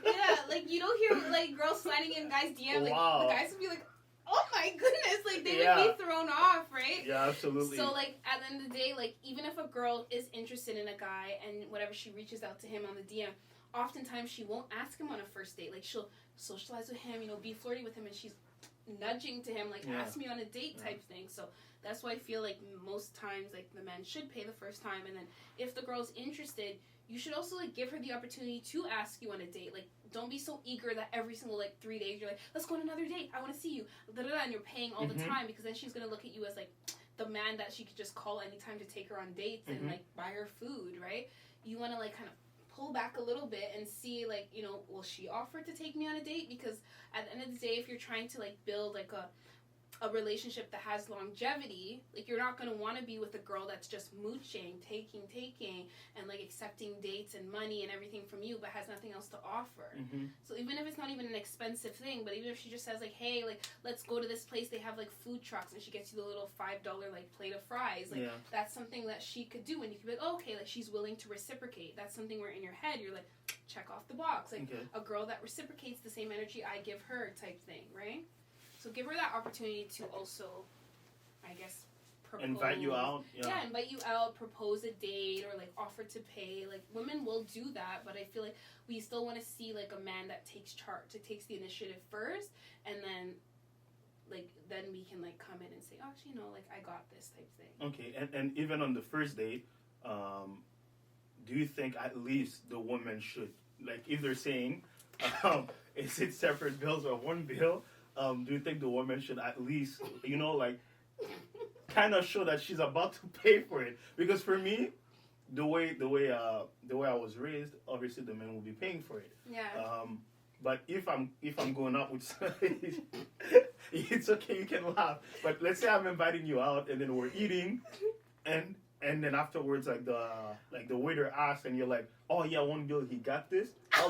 Yeah, like, you don't hear like girls sliding in guys' DM. Like, the guys would be like, oh my goodness, like, they would be thrown off, right? Yeah, absolutely. So, like, at the end of the day, like, even if a girl is interested in a guy and whatever, she reaches out to him on the DM, oftentimes she won't ask him on a first date. Like, she'll socialize with him, you know, be flirty with him, and she's nudging to him, like, ask me on a date type thing. So that's why I feel like most times, like, the men should pay the first time, and then if the girl's interested, you should also, like, give her the opportunity to ask you on a date. Like, don't be so eager that every single, like, 3 days you're like, let's go on another date, I want to see you, and you're paying all the time, because then she's going to look at you as, like, the man that she could just call anytime to take her on dates and, like, buy her food, right? You want to, like, kind of pull back a little bit and see, like, you know, will she offer to take me on a date? Because at the end of the day, if you're trying to, like, build, like, a relationship that has longevity, like, you're not going to want to be with a girl that's just mooching, taking, and, like, accepting dates and money and everything from you, but has nothing else to offer. So even if it's not even an expensive thing, but even if she just says, like, hey, like, let's go to this place, they have, like, food trucks, and she gets you the little $5, like, plate of fries, like, that's something that she could do, and you could be like, oh, okay, like, she's willing to reciprocate. That's something where in your head, you're like, check off the box. Like, a girl that reciprocates the same energy I give her type thing, right? So give her that opportunity to also, I guess, propose. Invite you out. Yeah, invite you out, propose a date, or like offer to pay. Like women will do that, but I feel like we still want to see like a man that takes charge, that takes the initiative first, and then we can like come in and say, oh, actually, like I got this type thing. Okay, and even on the first date, do you think at least the woman should, like, if they're saying, is it separate bills or one bill? Do you think the woman should at least, like, kind of show that she's about to pay for it? Because for me, the way I was raised, obviously the man will be paying for it. Yeah. But if I'm going out with somebody, it's okay, you can laugh. But let's say I'm inviting you out and then we're eating, and then afterwards like the waiter asks and you're like, oh yeah, one bill, he got this. I'll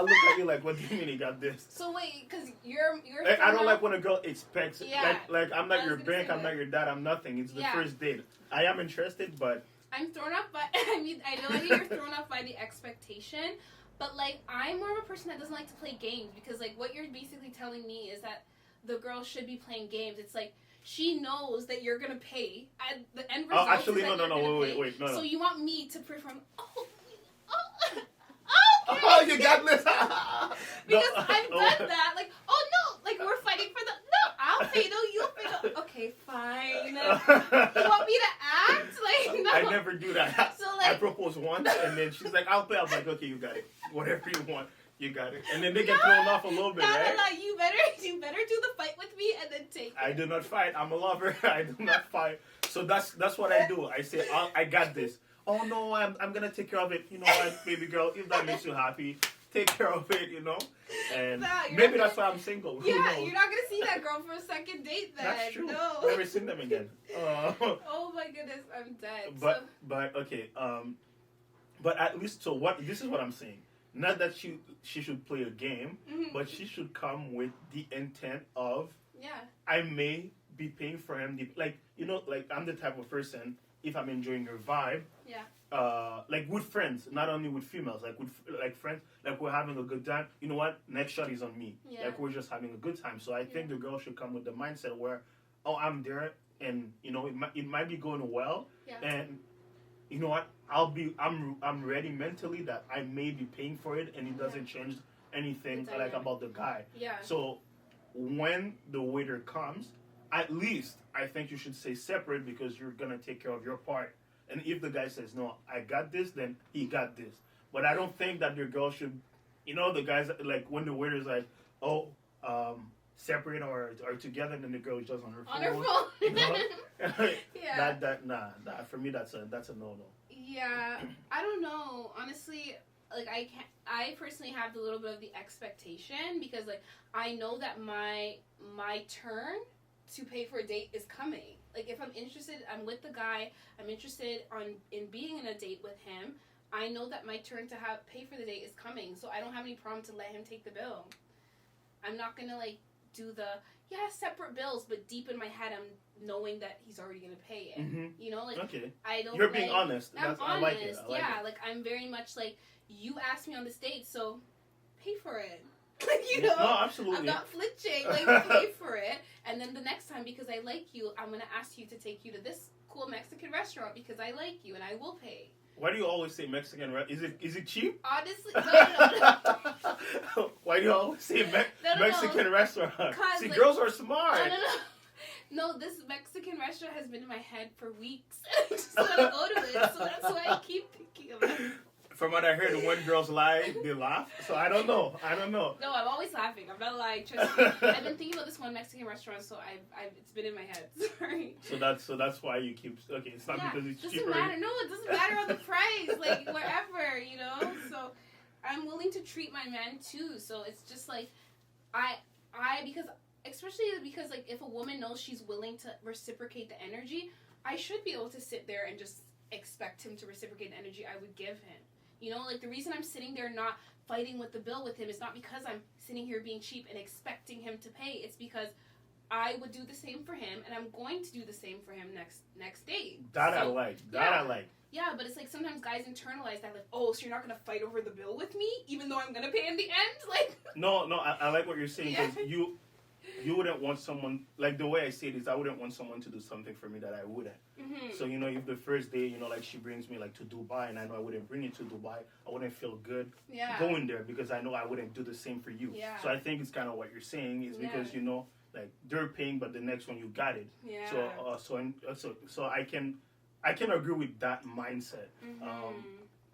look at you like, what do you mean he got this? So wait, because you're like, I don't like when a girl expects. Yeah. Like I'm not your bank, I'm not your dad, I'm nothing. It's the first date. I am interested, but I'm thrown off by. I know that you're thrown off by the expectation. But, like, I'm more of a person that doesn't like to play games because, like, what you're basically telling me is that the girl should be playing games. It's like, she knows that you're going to pay. And the end result actually, is that wait, no. So you want me to perform, okay. Oh, you got this. Because I've done that. Like, oh, no, like, we're fighting for the, no, I'll pay, no, you'll pay, no. Okay, fine. You want me to act? Like, no. I never do that. So, like, I propose once, and then she's like, I'll pay. I was like, okay, you got it. Whatever you want, you got it. And then they get thrown off a little bit, right? No, you better do the fight with me and then take it. I do not fight. I'm a lover. I do not fight. So that's what I do. I say, I got this. Oh no, I'm gonna take care of it. You know what, baby girl, if that makes you happy, take care of it, And maybe that's why I'm single. Yeah, you're not gonna see that girl for a second date then. That's true. No. Never seen them again. Oh my goodness, I'm dead. But okay. But at least this is what I'm saying. Not that she should play a game, but she should come with the intent of, I may be paying for him. Like I'm the type of person, if I'm enjoying your vibe, like with friends, not only with females, like with friends, like we're having a good time. You know what? Next shot is on me. Yeah. Like we're just having a good time. So I think the girl should come with the mindset where, oh, I'm there, and it might be going well, and you know what? I'm ready mentally that I may be paying for it, and it doesn't change anything like about the guy. Yeah. So when the waiter comes, at least I think you should say separate because you're gonna take care of your part. And if the guy says no, I got this, then he got this. But I don't think that your girl should, the guys like when the waiter's like, oh, separate or together, then the girl is just on her phone. On her phone. Yeah. Nah. For me, that's a no-no. Yeah, I don't know. Honestly, like I personally have a little bit of the expectation because like I know that my turn to pay for a date is coming. Like if I'm interested, I'm with the guy, I'm interested in being in a date with him, I know that my turn to pay for the date is coming, so I don't have any problem to let him take the bill. I'm not gonna like do the separate bills, but deep in my head I'm knowing that he's already gonna pay it. Mm-hmm. Okay. I don't. You're being honest. I'm honest. I like it. Like I'm very much like you asked me on this date, so pay for it. No, absolutely. I'm not flinching. Like pay for it, and then the next time because I like you, I'm gonna ask you to take you to this cool Mexican restaurant because I like you and I will pay. Why do you always say Mexican restaurant? Is it cheap? Honestly, no. Why do you always say Mexican restaurant? See, like, girls are smart. No, this Mexican restaurant has been in my head for weeks. I just want to go to it, so that's why I keep thinking of it. From what I heard, when girls lie, they laugh. So I don't know. No, I'm always laughing. I'm not lying. Trust me. I've been thinking about this one Mexican restaurant, so it's been in my head. Sorry. So that's why you keep. Okay, it's not because it's cheaper. Doesn't matter. No, it doesn't matter on the price. Like wherever, So I'm willing to treat my man too. So it's just like especially because like if a woman knows she's willing to reciprocate the energy, I should be able to sit there and just expect him to reciprocate the energy I would give him. Like the reason I'm sitting there not fighting with the bill with him is not because I'm sitting here being cheap and expecting him to pay. It's because I would do the same for him, and I'm going to do the same for him next date. I like. Yeah, but it's like sometimes guys internalize that, like, oh, so you're not going to fight over the bill with me, even though I'm going to pay in the end? Like, No, I like what you're saying because you wouldn't want someone, like the way I say it is, I wouldn't want someone to do something for me that I wouldn't. Mm-hmm. So, if the first day, like she brings me like to Dubai and I know I wouldn't bring you to Dubai, I wouldn't feel good going there because I know I wouldn't do the same for you. Yeah. So I think it's kind of what you're saying is because, like they're paying, but the next one you got it. Yeah. So I can agree with that mindset. Mm-hmm.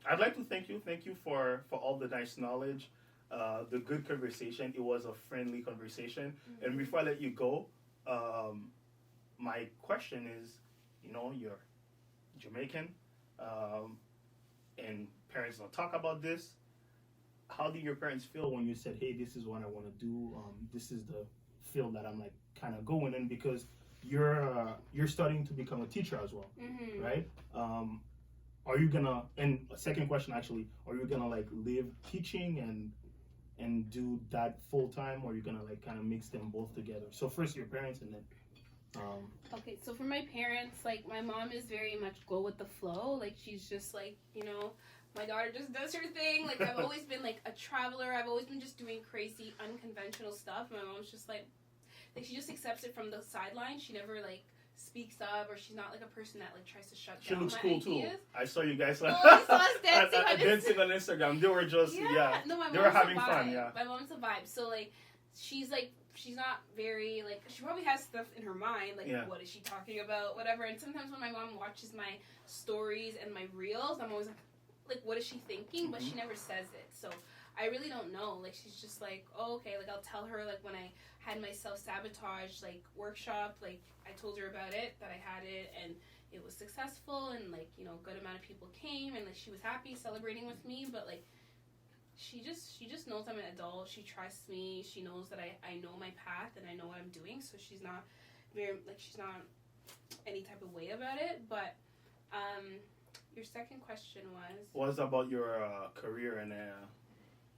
I'd like to thank you for all the nice knowledge, the good conversation. It was a friendly conversation. Mm-hmm. And before I let you go, my question is, you're Jamaican, and parents don't talk about this. How did your parents feel when you said, "Hey, this is what I want to do. This is the field that I'm like kind of going in," because you're starting to become a teacher as well, mm-hmm. right? Are you gonna? And a second question actually, are you gonna like live teaching and do that full time, or are you gonna like kind of mix them both together? So first your parents, and then. Okay, so for my parents, like my mom is very much go with the flow. Like she's just like, my daughter just does her thing. Like I've always been like a traveler. I've always been just doing crazy, unconventional stuff. My mom's just like she just accepts it from the sideline. She never like speaks up, or she's not like a person that like tries to shut she down looks my cool ideas. Too. I saw you guys like you saw us dancing on Instagram. They were just No, my they were mom's having a vibe. fun. Yeah, my mom's a vibe. So like she's not very like she probably has stuff in her mind like what is she talking about, whatever. And sometimes when my mom watches my stories and my reels, I'm always like what is she thinking? But she never says it, so I really don't know. Like she's just like, oh, okay. Like I'll tell her like when I had my self-sabotage like workshop, like I told her about it, that I had it and it was successful, and like good amount of people came and like she was happy celebrating with me. But like she just knows I'm an adult. She trusts me. She knows that I know my path and I know what I'm doing. So she's not she's not any type of way about it. But your second question was about your career and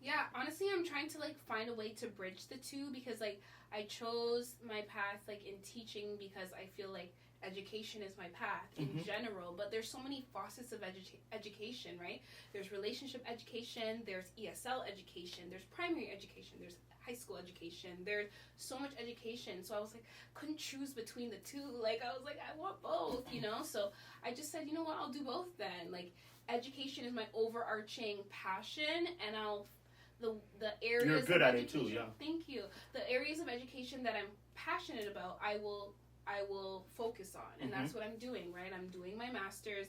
yeah, honestly, I'm trying to like find a way to bridge the two, because like I chose my path like in teaching because I feel like education is my path in general, but there's so many facets of education, right? There's relationship education, there's ESL education, there's primary education, there's high school education, there's so much education. So I was like, couldn't choose between the two. Like I was like, I want both, So I just said, you know what, I'll do both then. Like education is my overarching passion, and the areas you're good of at it too, yeah. Thank you. The areas of education that I'm passionate about, I will focus on, and that's what I'm doing, right? I'm doing my master's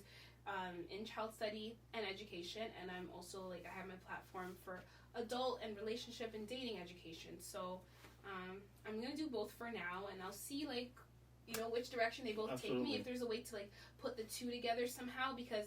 in child study and education, and I'm also like I have my platform for adult and relationship and dating education. So I'm gonna do both for now, and I'll see like which direction they both take me. If there's a way to like put the two together somehow, because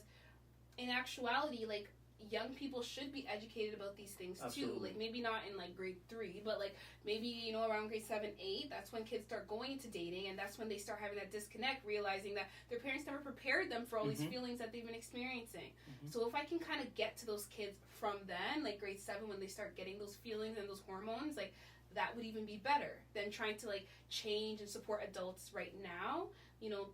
in actuality, like young people should be educated about these things too. Like maybe not in like grade 3, but like maybe around grade 7, 8, that's when kids start going into dating, and that's when they start having that disconnect, realizing that their parents never prepared them for all these feelings that they've been experiencing. So if I can kind of get to those kids from then, like grade 7, when they start getting those feelings and those hormones, like that would even be better than trying to like change and support adults right now.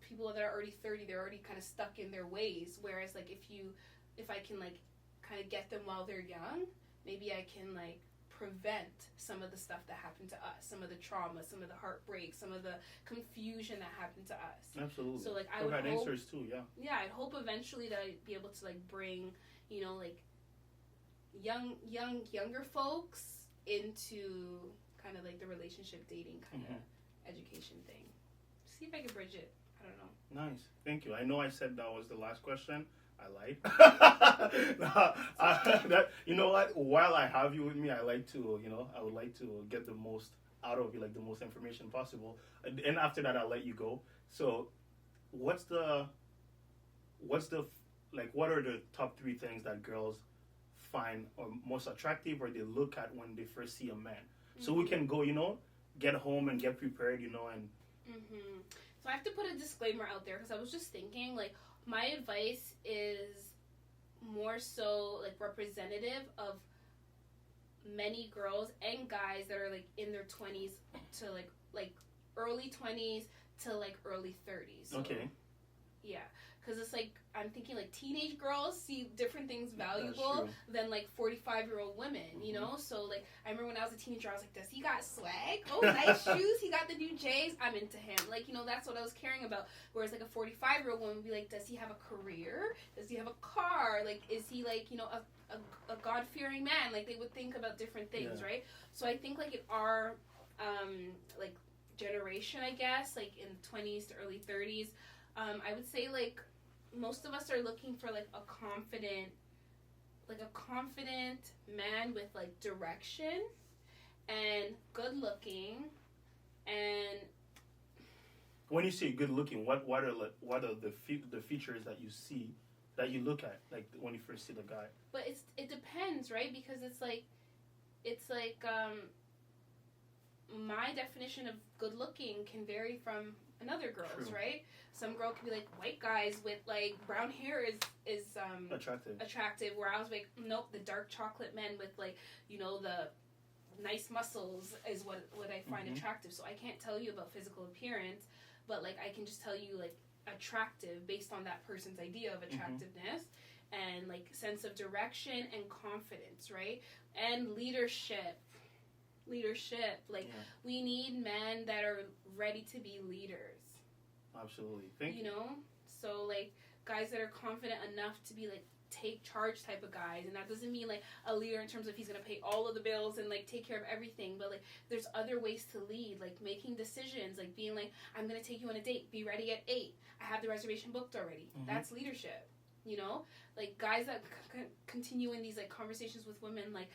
People that are already 30, they're already kind of stuck in their ways, whereas like if I can like kind of get them while they're young, maybe I can like prevent some of the stuff that happened to us, some of the trauma, some of the heartbreak, some of the confusion that happened to us. Absolutely. So like I would hope answers too, yeah. Yeah, I'd hope eventually that I'd be able to like bring, like younger folks into kind of like the relationship dating kind of education thing. See if I can bridge it. I don't know. Nice. Thank you. I know I said that was the last question. I lied. You know what? While I have you with me, I like to, I would like to get the most out of you, like the most information possible. And after that, I'll let you go. So, what are the top 3 things that girls find or most attractive, or they look at when they first see a man? So we can go, get home and get prepared, and. So I have to put a disclaimer out there, because I was just thinking, like, my advice is more so like representative of many girls and guys that are like in their 20s to like early 20s to like early 30s. So, okay. Yeah, because it's like I'm thinking like teenage girls see different things valuable than like 45-year-old women, you know. So like I remember when I was a teenager, I was like, does he got swag? Oh, nice shoes. He got the new J's. I'm into him. Like, you know, that's what I was caring about. Whereas like a 45-year-old woman would be like, does he have a career? Does he have a car? Like, is he like, you know, a God-fearing man? Like, they would think about different things, right? So I think like in our like generation, I guess, like in 20s to early 30s, I would say like most of us are looking for like a confident man with like direction and good looking. And when you say good looking, what are the features that you see, that you look at, like when you first see the guy? But it depends, right? Because it's like my definition of good looking can vary from another girl's, right? Some girl could be like, white guys with like brown hair is attractive. Where I was like, nope, the dark chocolate men with like, you know, the nice muscles is what I find attractive. So I can't tell you about physical appearance, but like I can just tell you like attractive based on that person's idea of attractiveness and like sense of direction and confidence, right? And leadership. Like we need men that are ready to be leaders. Absolutely. Thank you. You know, so like guys that are confident enough to be like take charge type of guys, and that doesn't mean like a leader in terms of he's gonna pay all of the bills and like take care of everything, but like there's other ways to lead, like making decisions, like being like, I'm gonna take you on a date, be ready at 8, I have the reservation booked already. That's leadership, you know. Like guys that continue in these like conversations with women, like,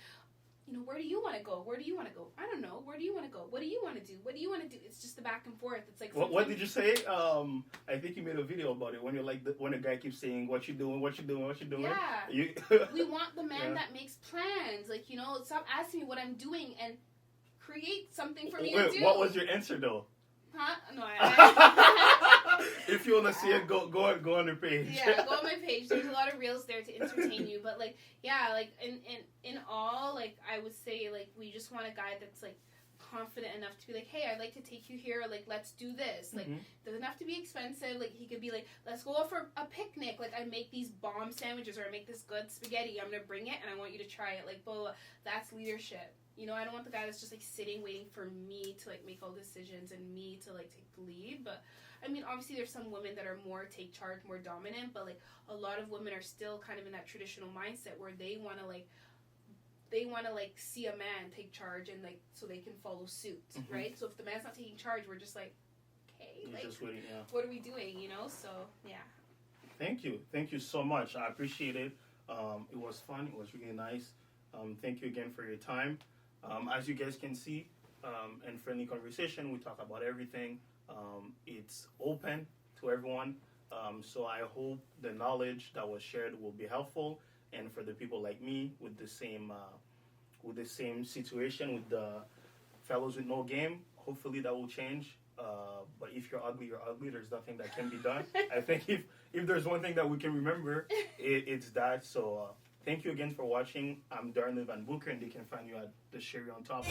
you know, where do you want to go? Where do you want to go? I don't know. Where do you want to go? What do you want to do? What do you want to do? It's just the back and forth. It's like what did you say? I think you made a video about it when you're like when a guy keeps saying what you doing. Yeah. We want the man that makes plans. Like, you know, stop asking me what I'm doing and create something for me to do. What was your answer though? Huh? No, if you want to see it, go on the page. Yeah, go on my page. There's a lot of reels there to entertain you. But like, yeah, like in all, like I would say, like we just want a guy that's like confident enough to be like, hey, I'd like to take you here. Like, let's do this. Like, doesn't have to be expensive. Like, he could be like, let's go out for a picnic. Like, I make these bomb sandwiches or I make this good spaghetti. I'm gonna bring it and I want you to try it. Like, blah, blah, blah. That's leadership. You know, I don't want the guy that's just like sitting waiting for me to like make all decisions and me to like take the lead. But I mean, obviously there's some women that are more take charge, more dominant, but like a lot of women are still kind of in that traditional mindset where they want to like see a man take charge and like so they can follow suit, right? So if the man's not taking charge, we're just like, okay, like just waiting, what are we doing, you know? So yeah. Thank you so much. I appreciate it. It was fun. It was really nice. Thank you again for your time. As you guys can see, in friendly conversation, we talk about everything. It's open to everyone. So I hope the knowledge that was shared will be helpful. And for the people like me with the same situation with the fellows with no game, hopefully that will change. But if you're ugly, you're ugly. There's nothing that can be done. I think if there's one thing that we can remember, it's that. So thank you again for watching. I'm Darnell Van Booker, and they can find you at the Sherri on Top.